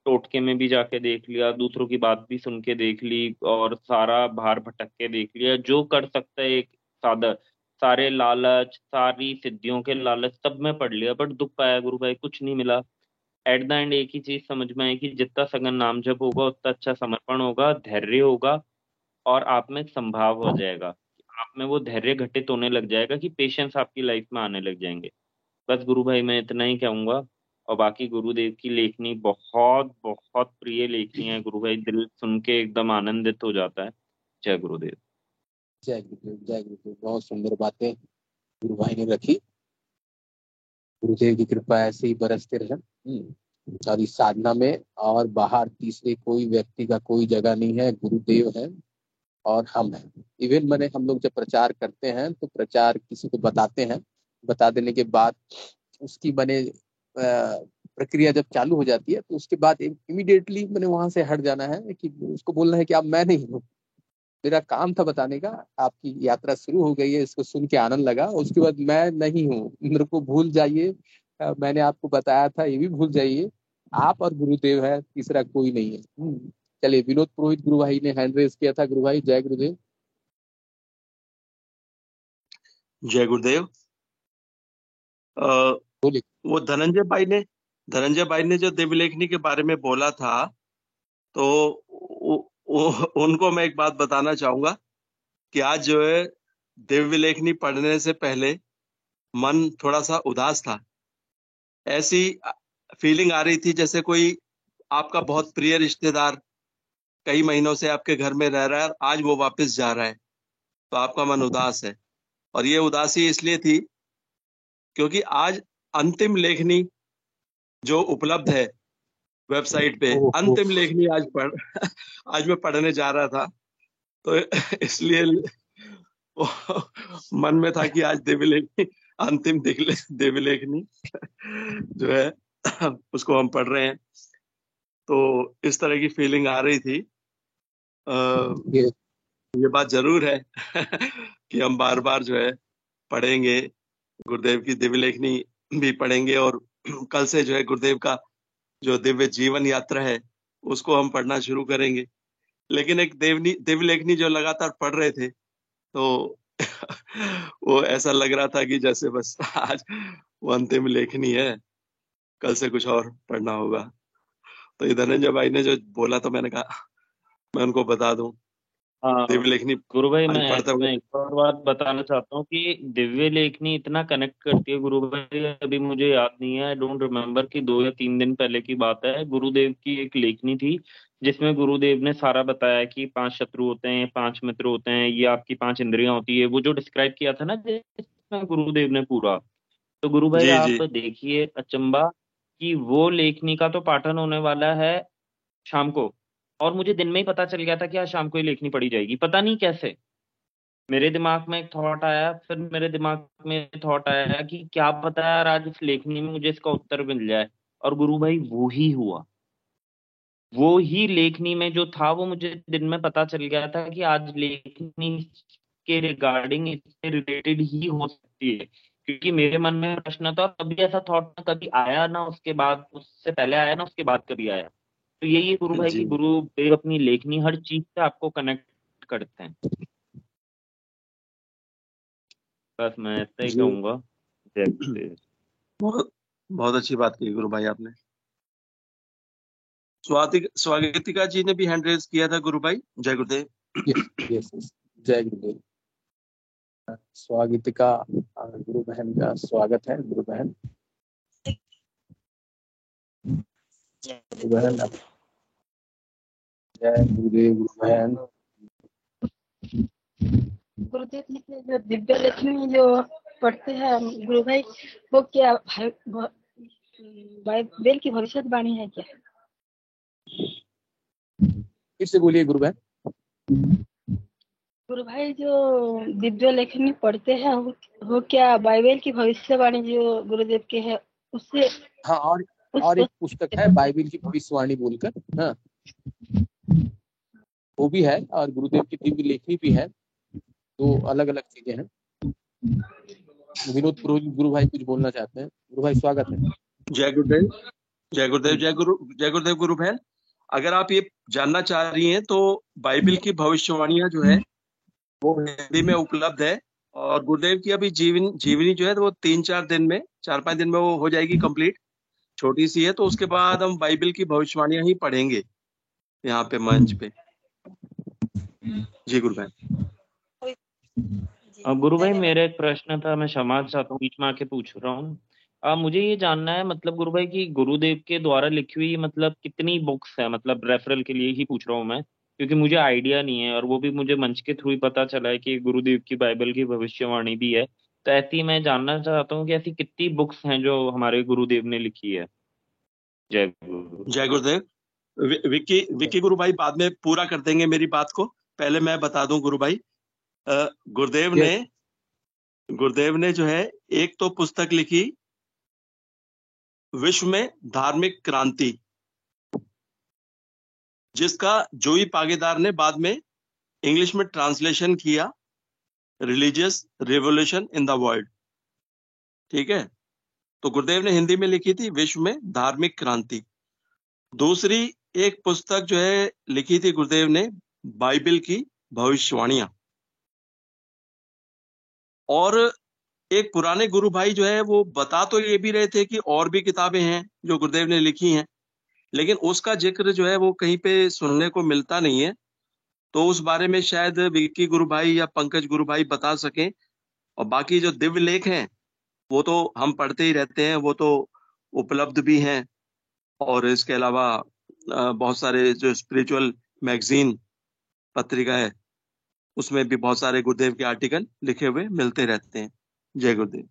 टोटके में भी जाके देख लिया, दूसरों की बात भी सुन के देख ली, और सारा बाहर भटक के देख लिया जो कर सकता है एक साधक। सारे लालच, सारी सिद्धियों के लालच सब में पढ़ लिया, बट दुख पाया गुरु भाई, कुछ नहीं मिला। एट द एंड एक ही चीज समझ में आई कि जितना सघन नाम जप होगा उतना अच्छा समर्पण होगा, धैर्य होगा, और आप में एक संभाव हो जाएगा। आप में वो धैर्य घटित होने लग जाएगा कि पेशेंस आपकी लाइफ में आने लग जाएंगे। बस गुरु भाई मैं इतना ही कहूंगा। और बाकी गुरुदेव की लेखनी बहुत बहुत प्रिय लेखनी है गुरु भाई, दिल सुन के एकदम आनंदित हो जाता है। जय गुरुदेव। जय गुरुदेव, जय गुरुदेव। बहुत सुंदर बातें गुरु भाई ने रखी। गुरुदेव की कृपा ऐसे ही बरसते रहे। और इस साधना में और बाहर तीसरे कोई व्यक्ति का कोई जगह नहीं है, गुरुदेव है और हम हैं। इवन मैंने हम लोग जब प्रचार करते हैं तो प्रचार किसी को बताते हैं, बता देने के बाद उसकी मैंने प्रक्रिया जब चालू हो जाती है तो उसके बाद इमीडिएटली मैंने वहां से हट जाना है कि उसको बोलना है कि अब मैं नहीं हूँ, मेरा काम था बताने का, आपकी यात्रा शुरू हो गई है, इसको सुन के आनंद लगा, उसके बाद मैं नहीं हूँ, मेरे को भूल जाइए, मैंने आपको बताया था ये भी भूल जाइए, आप और गुरुदेव है, तीसरा कोई नहीं है। चलिए, विनोद पुरोहित गुरु भाई ने हैंड रेज किया था। गुरु भाई जय गुरुदेव। जय गुरुदेव। वो धनंजय भाई ने जो दिव्यलेखनी के बारे में बोला था, तो उनको मैं एक बात बताना चाहूंगा कि आज जो है दिव्य लेखनी पढ़ने से पहले मन थोड़ा सा उदास था। ऐसी फीलिंग आ रही थी जैसे कोई आपका बहुत प्रिय रिश्तेदार कई महीनों से आपके घर में रह रहा है, आज वो वापस जा रहा है, तो आपका मन उदास है। और ये उदासी इसलिए थी क्योंकि आज अंतिम लेखनी जो उपलब्ध है वेबसाइट पे, अंतिम लेखनी आज मैं पढ़ने जा रहा था, तो इसलिए मन में था कि आज दिव्यलेखनी, अंतिम दिव्यलेखनी जो है उसको हम पढ़ रहे हैं, तो इस तरह की फीलिंग आ रही थी। ये बात जरूर है कि हम बार बार जो है पढ़ेंगे, गुरुदेव की दिव्यलेखनी भी पढ़ेंगे, और कल से जो है गुरुदेव का जो दिव्य जीवन यात्रा है उसको हम पढ़ना शुरू करेंगे। लेकिन एक दिव्यलेखनी जो लगातार पढ़ रहे थे, तो वो ऐसा लग रहा था कि जैसे बस आज वो अंतिम लेखनी है, कल से कुछ और पढ़ना होगा। तो ये धनंजय भाई ने जो बोला तो मैंने कहा मैं उनको बता दूं। दिव्य लेखनी गुरु भाई, आज मैं पढ़ता हुआ एक और बात बताना चाहता हूँ कि दिव्य लेखनी इतना कनेक्ट करती है गुरु भाई, अभी मुझे याद नहीं है, आई डोंट रिमेम्बर कि 2 या 3 दिन पहले की बात है, गुरुदेव की एक लेखनी थी जिसमें गुरुदेव ने सारा बताया कि 5 शत्रु होते हैं, 5 मित्र होते हैं, ये आपकी 5 इंद्रियां होती है, वो जो डिस्क्राइब किया था ना जिसमें गुरुदेव ने पूरा। तो गुरु भाई आप देखिए अचंबा कि वो लेखनी का तो पाठन होने वाला है शाम को, और मुझे दिन में ही पता चल गया था कि आज शाम को ही लेखनी पढ़ी जाएगी। पता नहीं कैसे मेरे दिमाग में एक थॉट आया, फिर मेरे दिमाग में थॉट आया कि क्या पता यार आज इस लेखनी में मुझे इसका उत्तर मिल जाए, और गुरु भाई वो ही हुआ। वो ही लेखनी में जो था वो मुझे दिन में पता चल गया था कि आज लेखनी के रिगार्डिंग इससे रिलेटेड ही हो सकती है, क्योंकि मेरे मन में प्रश्न था, कभी ऐसा थॉट ना कभी आया ना उसके बाद, उससे पहले आया ना उसके बाद कभी आया। तो यही है गुरु भाई की गुरुदेव अपनी लेखनी हर चीज से आपको कनेक्ट करते हैं। बस मैं इतना ही कहूंगा। जय गुरुदेव। बहुत अच्छी बात की गुरु भाई आपने। स्वागतिका जी ने भी हैंड रेज किया था गुरु भाई। जय गुरुदेव। यस, जय गुरुदेव। स्वागतिका गुरु बहन का स्वागत है। गुरु बहन, जय गुरुदेव। गुरु बहन। गुरुदेव जी के जो दिव्य लेखनी जो पढ़ते हैं गुरु भाई, वो क्या बाइबल की भविष्यवाणी है क्या? फिर से बोलिए गुरु बहन। गुरु भाई जो दिव्य लेखनी पढ़ते हैं वो क्या बाइबल की भविष्यवाणी जो गुरुदेव के है उससे? हाँ, और एक पुस्तक है बाइबल की भविष्यवाणी बोलकर, हाँ वो भी है, और गुरुदेव की दिव्य लेखनी भी है, दो अलग अलग चीजें हैं। विनोद पुरोहित गुरु भाई कुछ बोलना चाहते हैं। गुरु भाई स्वागत है। जय गुरुदेव। जय गुरुदेव। जय गुरुदेव गुरु बहन, अगर आप ये जानना चाह रही हैं तो बाइबल की भविष्यवाणियां जो है वो हिंदी में उपलब्ध है, और गुरुदेव की अभी जीवनी जो है वो 3-4 दिन में, 4-5 दिन में वो हो जाएगी कंप्लीट। छोटी सी है, तो उसके बाद हम बाइबल की भविष्यवाणियां ही पढ़ेंगे यहाँ पे मंच पे। जी गुरु बहन। गुरु भाई मेरा एक प्रश्न था, मैं क्षमा चाहता हूँ बीच में आके पूछ रहा हूँ मुझे ये जानना है मतलब गुरु भाई की गुरुदेव के द्वारा लिखी हुई मतलब कितनी बुक्स है, मतलब रेफरल के लिए ही पूछ रहा हूँ मैं, क्योंकि मुझे आइडिया नहीं है, और वो भी मुझे मंच के थ्रू ही पता चला है कि गुरुदेव की बाइबल की भविष्यवाणी भी है। तो ऐसी मैं जानना चाहता हूँ कि ऐसी कितनी बुक्स हैं जो हमारे गुरुदेव ने लिखी है। जय गुरु। जय गुरुदेव। विक्की गुरु भाई बाद में पूरा कर देंगे मेरी बात को, पहले मैं बता दूं गुरु भाई, गुरुदेव ने Yes. जो है एक तो पुस्तक लिखी विश्व में धार्मिक क्रांति, जिसका जोई पागेदार ने बाद में इंग्लिश में ट्रांसलेशन किया, religious revolution in the world. ठीक है, तो गुरुदेव ने हिंदी में लिखी थी विश्व में धार्मिक क्रांति। दूसरी एक पुस्तक जो है लिखी थी गुरुदेव ने बाइबल की भविष्यवाणियां। और एक पुराने गुरु भाई जो है वो बता तो ये भी रहे थे कि और भी किताबें हैं जो गुरुदेव ने लिखी हैं, लेकिन उसका जिक्र जो है वो कहीं पे सुनने को मिलता नहीं है। तो उस बारे में शायद विक्की गुरु भाई या पंकज गुरु भाई बता सकें। और बाकी जो दिव्य लेख हैं वो तो हम पढ़ते ही रहते हैं, वो तो उपलब्ध भी हैं। और इसके अलावा बहुत सारे जो स्पिरिचुअल मैगजीन पत्रिका है उसमें भी बहुत सारे गुरुदेव के आर्टिकल लिखे हुए मिलते रहते हैं। जय गुरुदेव।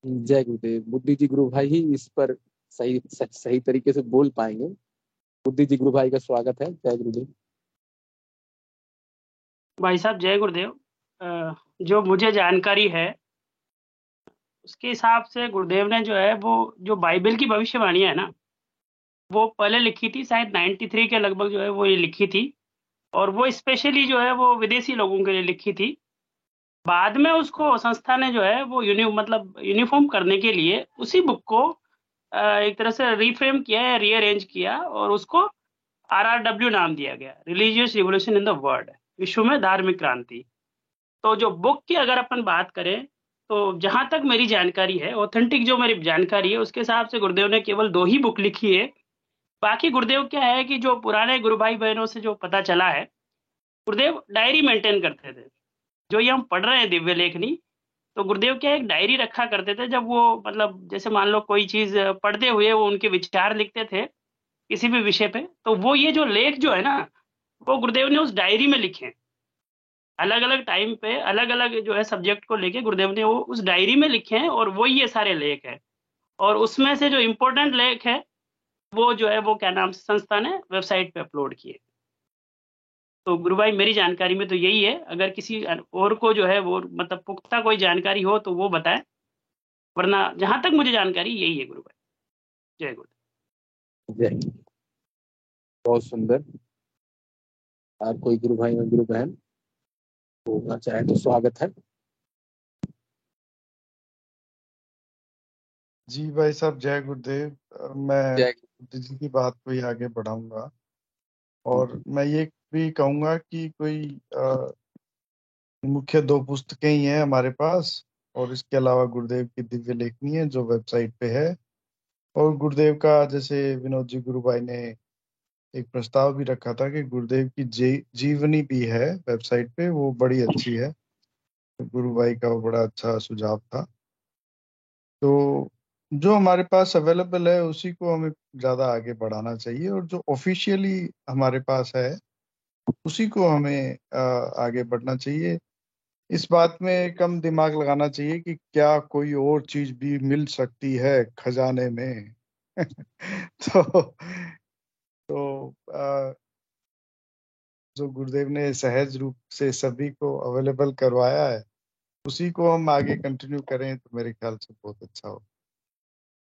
जय गुरुदेव। बुद्धि जी गुरु भाई ही इस पर सही तरीके से बोल पाएंगे। बुद्धि जी गुरु भाई का स्वागत है। जय गुरुदेव। भाई साहब जय गुरुदेव। जो मुझे जानकारी है उसके हिसाब से गुरुदेव ने जो है वो जो बाइबल की भविष्यवाणी है ना, वो पहले लिखी थी शायद 93 के लगभग जो है वो ये लिखी थी, और वो स्पेशली जो है वो विदेशी लोगों के लिए लिखी थी। बाद में उसको संस्था ने जो है वो मतलब यूनिफॉर्म करने के लिए उसी बुक को एक तरह से रीफ्रेम किया या रीअरेंज किया, और उसको RRW नाम दिया गया, religious revolution in the world, विश्व में धार्मिक क्रांति। तो जो बुक की अगर अपन बात करें तो जहां तक मेरी जानकारी है, ऑथेंटिक जो मेरी जानकारी है उसके हिसाब से गुरुदेव ने केवल 2 ही बुक लिखी है। बाकी गुरुदेव क्या है कि जो पुराने गुरु भाई बहनों से जो पता चला है, गुरुदेव डायरी मेंटेन करते थे। जो ये हम पढ़ रहे हैं दिव्य लेखनी, तो गुरुदेव क्या एक डायरी रखा करते थे। जब वो मतलब जैसे मान लो कोई चीज पढ़ते हुए वो उनके विचार लिखते थे किसी भी विषय पे, तो वो ये जो लेख जो है ना, वो गुरुदेव ने उस डायरी में लिखे हैं। अलग अलग टाइम पे अलग अलग जो है सब्जेक्ट को लेके गुरुदेव ने वो उस डायरी में लिखे हैं, और वो ये सारे लेख हैं। और उसमें से जो इम्पोर्टेंट लेख है वो जो है वो क्या नाम से संस्था ने वेबसाइट पे अपलोड किए। तो गुरु भाई मेरी जानकारी में तो यही है। अगर किसी और को जो है वो मतलब पुख्ता कोई जानकारी हो तो वो बताए, वरना जहां तक मुझे जानकारी यही है गुरु भाई। जय गुरु। जय। बहुत सुंदर। और कोई गुरु भाई और गुरु बहन बोलना चाहे तो स्वागत है। जी भाई साहब जय गुरुदेव। मैं जय। जी की बात को ही आगे बढ़ाऊंगा, और मैं ये भी कहूंगा कि कोई मुख्य 2 पुस्तकें ही हैं हमारे पास, और इसके अलावा गुरुदेव की दिव्य लेखनी है जो वेबसाइट पे है। और गुरुदेव का जैसे विनोद जी गुरु भाई ने एक प्रस्ताव भी रखा था कि गुरुदेव की जीवनी भी है वेबसाइट पे, वो बड़ी अच्छी है। तो गुरु भाई का वो बड़ा अच्छा सुझाव था। तो जो हमारे पास अवेलेबल है उसी को हमें ज़्यादा आगे बढ़ाना चाहिए, और जो ऑफिशियली हमारे पास है उसी को हमें आगे बढ़ना चाहिए। इस बात में कम दिमाग लगाना चाहिए कि क्या कोई और चीज भी मिल सकती है खजाने में। तो जो गुरुदेव ने सहज रूप से सभी को अवेलेबल करवाया है उसी को हम आगे कंटिन्यू करें तो मेरे ख्याल से बहुत अच्छा हो।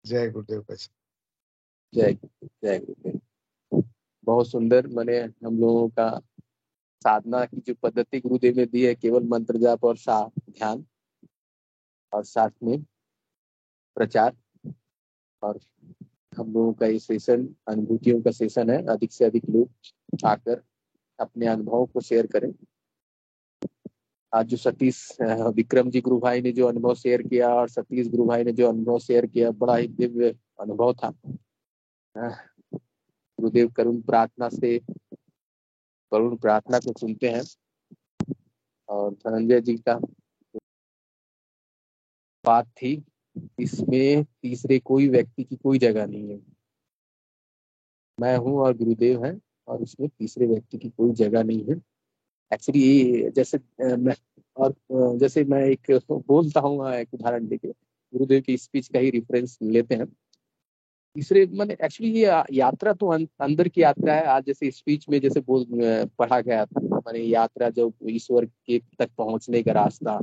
जय गुरुदेव। कैसे जय गुरुदेव। बहुत सुंदर। मैंने हम लोगों का साधना की जो पद्धति गुरुदेव ने दी है, केवल मंत्र जाप और ध्यान, और साथ में प्रचार। और हम लोगों का ये सेशन अनुभूतियों का सेशन है। अधिक से अधिक लोग आकर अपने अनुभवों को शेयर करें। आज जो सतीश विक्रम जी गुरु भाई ने जो अनुभव शेयर किया, और सतीश गुरु भाई ने जो अनुभव शेयर किया, बड़ा ही दिव्य अनुभव था। गुरुदेव करुण प्रार्थना को सुनते हैं। और धनंजय जी का बात थी इसमें तीसरे कोई व्यक्ति की कोई जगह नहीं है। मैं हूँ और गुरुदेव है, और उसमें तीसरे व्यक्ति की कोई जगह नहीं है। एक्चुअली ये जैसे जैसे मैं एक बोलता हूँ, एक उदाहरण देके गुरुदेव की स्पीच का ही रेफरेंस लेते हैं। तीसरे मैंने एक्चुअली ये यात्रा तो अंदर की यात्रा है। आज जैसे स्पीच में जैसे पढ़ा गया था, मैंने यात्रा जो ईश्वर के तक पहुंचने का रास्ता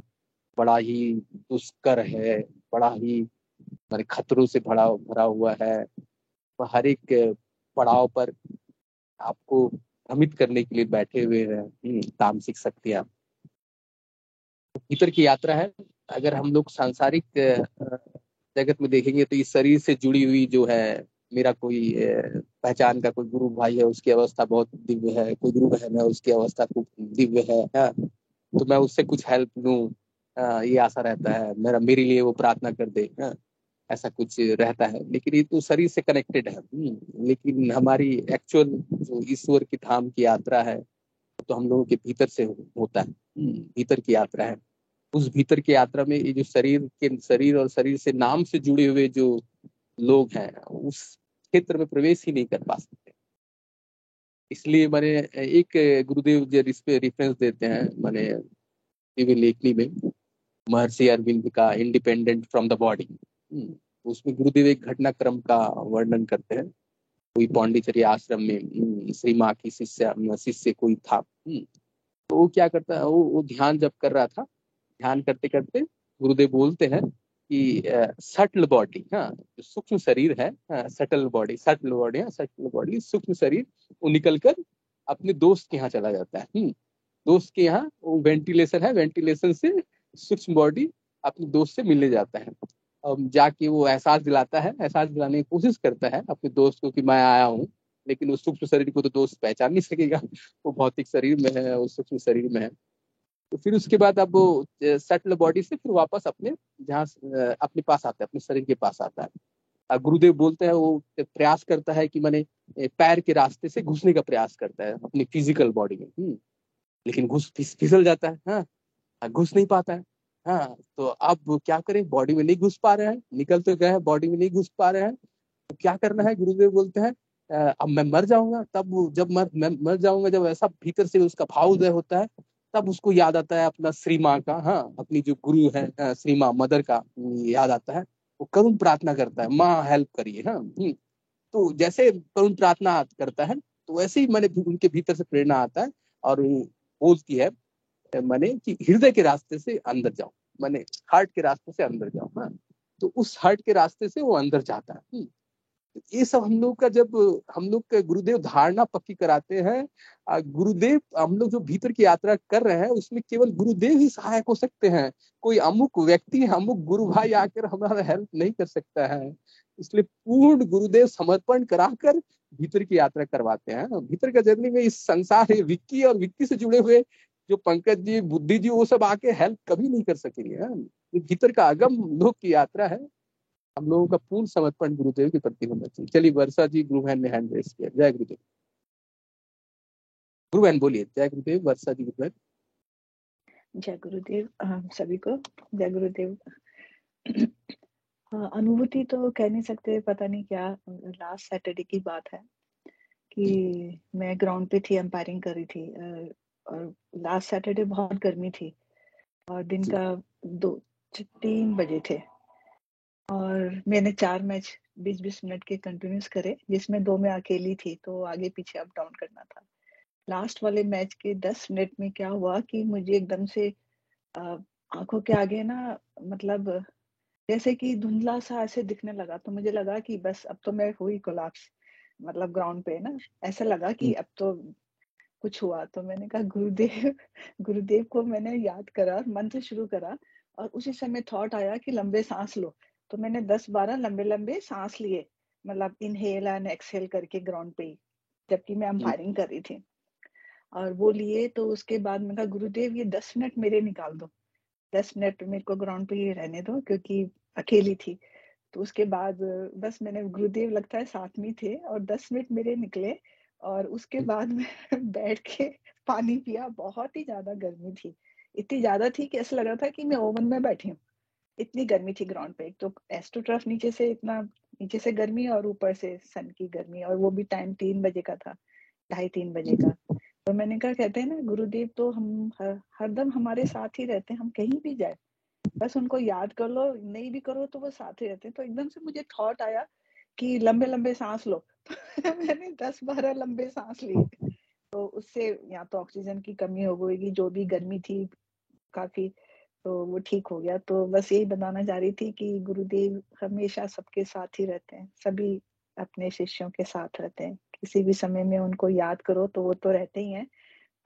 बड़ा ही दुष्कर है, बड़ा ही मैंने खतरों से भरा हुआ है। हर एक पड़ाव पर आपको भ्रमित करने के लिए बैठे हुए हैं तामसिक शक्तियां। भीतर की यात्रा है। अगर हम लोग सांसारिक जगत में देखेंगे तो इस शरीर से जुड़ी हुई जो है, मेरा कोई पहचान का कोई गुरु भाई है, उसकी अवस्था बहुत दिव्य है, कोई गुरु बहन है उसकी अवस्था खूब दिव्य है, तो मैं उससे कुछ हेल्प लूं, ये आशा रहता है, मेरे लिए वो प्रार्थना कर दे, ऐसा कुछ रहता है। लेकिन ये तो शरीर से कनेक्टेड है। लेकिन हमारी एक्चुअल जो ईश्वर की धाम की यात्रा है तो हम लोगों के भीतर से होता है। भीतर की यात्रा है। उस भीतर की यात्रा में ये जो शरीर और शरीर से नाम से जुड़े हुए जो लोग हैं उस क्षेत्र में प्रवेश ही नहीं कर पा सकते। इसलिए मैंने एक गुरुदेव जी इस पे रेफरेंस देते हैं, मैंने दिव्य लेखनी में महर्षि अरविंद का इंडिपेंडेंट फ्रॉम द बॉडी। उसमें गुरुदेव एक घटनाक्रम का वर्णन करते हैं। कोई पांडिचेरी आश्रम में श्री माँ की शिष्य कोई था। तो वो क्या करता है, वो ध्यान जब कर रहा था, ध्यान करते करते गुरुदेव बोलते हैं कि सटल बॉडी, जो सूक्ष्म शरीर है, सटल बॉडी सूक्ष्म शरीर वो निकल कर अपने दोस्त के यहाँ चला जाता है। दोस्त के यहाँ वो वेंटिलेशन है, वेंटिलेशन से सूक्ष्म बॉडी अपने दोस्त से मिलने जाता है। जाके वो एहसास दिलाने की कोशिश करता है अपने दोस्त को कि मैं आया हूँ। लेकिन उस सूक्ष्म शरीर को तो दोस्त पहचान नहीं सकेगा, वो भौतिक शरीर में है, उस सूक्ष्म शरीर में है। तो फिर उसके बाद अब वो सेटल बॉडी से फिर वापस अपने जहाँ अपने पास आता है, अपने शरीर के पास आता है। गुरुदेव बोलते हैं वो प्रयास करता है कि मैंने पैर के रास्ते से घुसने का प्रयास करता है अपनी फिजिकल बॉडी में, लेकिन फिसल जाता है, घुस नहीं पाता है। तो अब क्या करें, बॉडी में नहीं घुस पा रहे हैं, निकल तो गए हैं, बॉडी में नहीं घुस पा रहे हैं, तो क्या करना है। गुरुदेव बोलते हैं अब मैं मर जाऊंगा। तब जब मैं मर जाऊंगा, जब ऐसा भीतर से उसका भाव उदय होता है, तब उसको याद आता है अपना श्री माँ का, अपनी जो गुरु है श्री माँ मदर का याद आता है। वो करुण प्रार्थना करता है, माँ हेल्प करिए। तो जैसे करुण प्रार्थना करता है तो वैसे ही मैंने उनके भीतर से प्रेरणा आता है और वो बोलती है मैंने कि हृदय के रास्ते से अंदर जाओ, मैंने हार्ट के रास्ते से अंदर जाओ। तो उस हार्ट के रास्ते से वो अंदर जाता है। ये सब हम लोग का, जब हम लोग का गुरुदेव धारणा पक्की कराते हैं, गुरुदेव हम लोग जो भीतर की यात्रा कर रहे हैं उसमें केवल गुरुदेव ही सहायक हो सकते हैं। कोई अमुक व्यक्ति, अमुक गुरु भाई आकर हमारा हेल्प नहीं कर सकता है। इसलिए पूर्ण गुरुदेव समर्पण कराकर भीतर की यात्रा करवाते हैं। भीतर का जर्नी में इस संसार विक्की और विक्की से जुड़े हुए जो पंकज जी, बुद्धि जी, वो सब आके हेल्प कभी नहीं कर सकेंगे। भीतर का अगम लोक की यात्रा है। हम लोगों का पूर्ण समर्पण गुरुदेव के प्रति होना चाहिए। चलिए वर्षा जी गुरु बहन ने हैंड रेस किया। जय गुरुदेव। गुरु बहन बोलिए। जय गुरुदेव। वर्षा जी गुरु बहन। जय गुरुदेव सभी को। जय गुरुदेव। अनुभूति तो कह नहीं सकते, पता नहीं क्या। लास्ट सैटरडे की बात है कि मैं ग्राउंड पे थी, एम्पायरिंग कर रही थी, और लास्ट सैटरडे बहुत गर्मी थी और दिन का 2-3 बजे थे और मैंने 4 मैच 20-20 मिनट के कंटिन्यूस करे, जिसमें 2 में अकेली थी, तो आगे पीछे अप डाउन करना था। लास्ट वाले मैच के 10 मिनट में क्या हुआ कि मुझे एकदम से आंखों के आगे ना, मतलब जैसे कि धुंधला सा ऐसे दिखने लगा। तो मुझे लगा कि बस अब तो मैं हुई कोलैप्स, मतलब ग्राउंड पे ना ऐसा लगा कि अब तो कुछ हुआ। तो मैंने कहा गुरुदेव को मैंने याद करा, मंत्र शुरू करा और उसी समय थॉट आया कि लंबे सांस लो। तो मैंने 10-12 लंबे लंबे सांस लिए, मतलब इनहेल एंड एक्सहेल करके ग्राउंड पे ही, जबकि मैं एम्पायरिंग कर रही थी। और वो लिए तो उसके बाद मैंने कहा गुरुदेव ये 10 मिनट मेरे निकाल दो, 10 मिनट मेरे को ग्राउंड पे ही रहने दो, क्योंकि अकेली थी। तो उसके बाद बस मैंने, गुरुदेव लगता है साथ में थे और 10 मिनट मेरे निकले। और उसके बाद मैं बैठ के पानी पिया। बहुत ही ज्यादा गर्मी थी, इतनी ज्यादा थी कि ऐसा लग रहा था कि मैं ओवन में बैठी हूँ। इतनी गर्मी थी ग्राउंड पे। एक तो एस्ट्रोटर्फ नीचे से इतना, नीचे से गर्मी और ऊपर से सन की गर्मी, और वो भी टाइम 3 बजे का था, 2:30-3 बजे का। तो मैंने कहा, कहते हैं ना गुरुदेव तो हम हरदम हमारे साथ ही रहते हैं, हम कहीं भी जाए बस उनको याद कर लो, नहीं भी करो तो वो साथ ही रहते हैं। तो एकदम से मुझे थॉट आया कि लंबे लंबे सांस लो। मैंने 10-12 लंबे सांस लिए, तो उससे या तो ऑक्सीजन की कमी हो गई, जो भी गर्मी थी काफी, तो वो ठीक हो गया। तो बस यही बताना चाह रही थी कि गुरुदेव हमेशा सबके साथ ही रहते हैं, सभी अपने शिष्यों के साथ रहते हैं। किसी भी समय में उनको याद करो तो वो तो रहते ही हैं,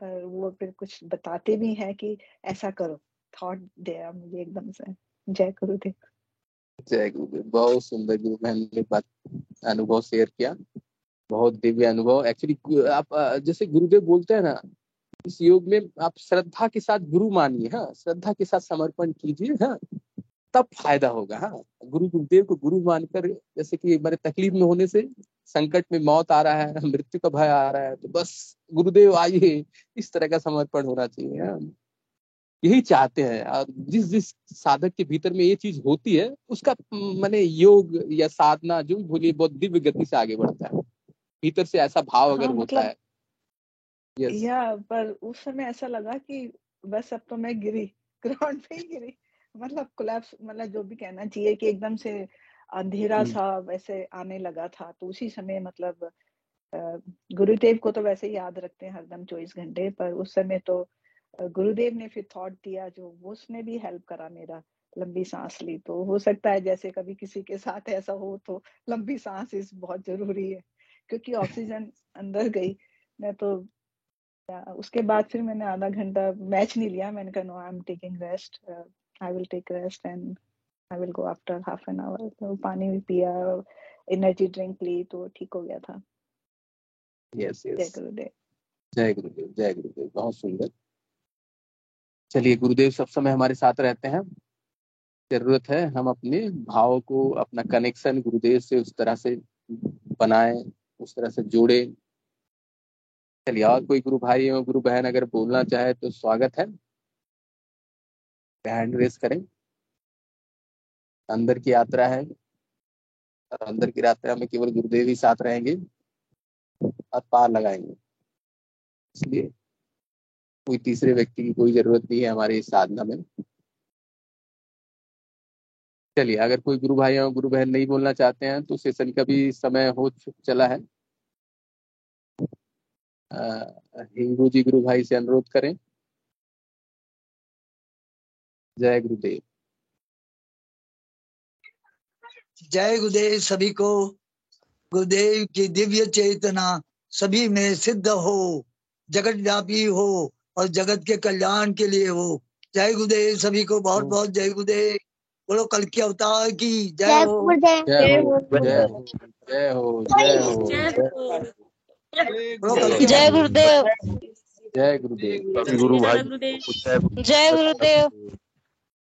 पर वो फिर कुछ बताते भी हैं कि ऐसा करो। थॉट दिया मुझे एकदम से। जय गुरुदेव। जय गुरुदेव। बहुत सुंदर गुरु बहन ने बात अनुभव शेयर किया, बहुत दिव्य अनुभव। एक्चुअली आप जैसे गुरुदेव बोलते हैं ना, इस योग में आप श्रद्धा के साथ गुरु मानिए, हाँ, श्रद्धा के साथ समर्पण कीजिए, हाँ, तब फायदा होगा। हाँ, गुरुदेव को गुरु मानकर, जैसे कि हमारे तकलीफ में होने से, संकट में मौत आ रहा है, मृत्यु का भय आ रहा है, तो बस गुरुदेव आइए, इस तरह का समर्पण होना चाहिए। हाँ, यही चाहते हैं। और जिस जिस साधक के भीतर में ये चीज होती है, उसका माने योग या साधना जो भी बोलिए, बहुत दिव्य गति से आगे बढ़ता है। भीतर से ऐसा भाव अगर हाँ होता मतलब है। यस। पर उस समय ऐसा लगा कि बस अब तो मैं गिरी, ग्राउंड पे ही गिरी। मतलब कोलैप्स, मतलब जो भी कहना चाहिए कि एकदम से अंधेरा सा वैसे आने लगा था। तो उसी समय मतलब गुरुदेव को तो वैसे ही याद रखते हैं हरदम 24 घंटे, पर उस समय तो गुरुदेव ने फिर थॉट दिया, जो वो उसने भी हेल्प करा मेरा। लंबी सांस ली। तो हो सकता है जैसे कभी किसी के साथ ऐसा हो तो लंबी सांस इस बहुत जरूरी है, क्योंकि ऑक्सीजन अंदर गई। मैं तो उसके बाद फिर मैंने आधा घंटा मैच नहीं लिया। मैंने कहा no, I am taking rest, I will take rest and I will go after half an hour. तो पानी भी पिया, एनर्जी ड्रिंक ली, तो ठीक हो गया था। यस जय यस। गुरुदेव। जय गुरुदेव, जय गुरुदेव। बहुत सुंदर। चलिए, गुरुदेव सब समय हमारे साथ रहते हैं। जरूरत है हम अपने भाव को, अपना कनेक्शन गुरुदेव से उस तरह से बनाएं, उस तरह से जोड़े। चलिए, और कोई गुरु भाई और गुरु बहन अगर बोलना चाहे तो स्वागत है, हैंड रेस करें। अंदर की यात्रा है, और अंदर की यात्रा में केवल गुरुदेव ही साथ रहेंगे और पार लगाएंगे। इसलिए कोई तीसरे व्यक्ति की कोई जरूरत नहीं है हमारी इस साधना में। चलिए, अगर कोई गुरु भाई और गुरु बहन नहीं बोलना चाहते हैं तो सेशन का भी समय हो चला है। हिंगू जी गुरु भाई से अनुरोध करें। जय गुरुदेव। जय गुरुदेव सभी को। गुरुदेव की दिव्य चेतना सभी में सिद्ध हो, जगत व्यापी हो और जगत के कल्याण के लिए हो। जय गुरुदेव सभी को। बहुत बहुत जय गुरुदेव। बोलो कल की अवतार की जय हो। जय हो, जय हो, जय हो, जय हो, बोलो कल की जय गुरुदेव। जय गुरुदेव। गुरु भाई जय गुरुदेव।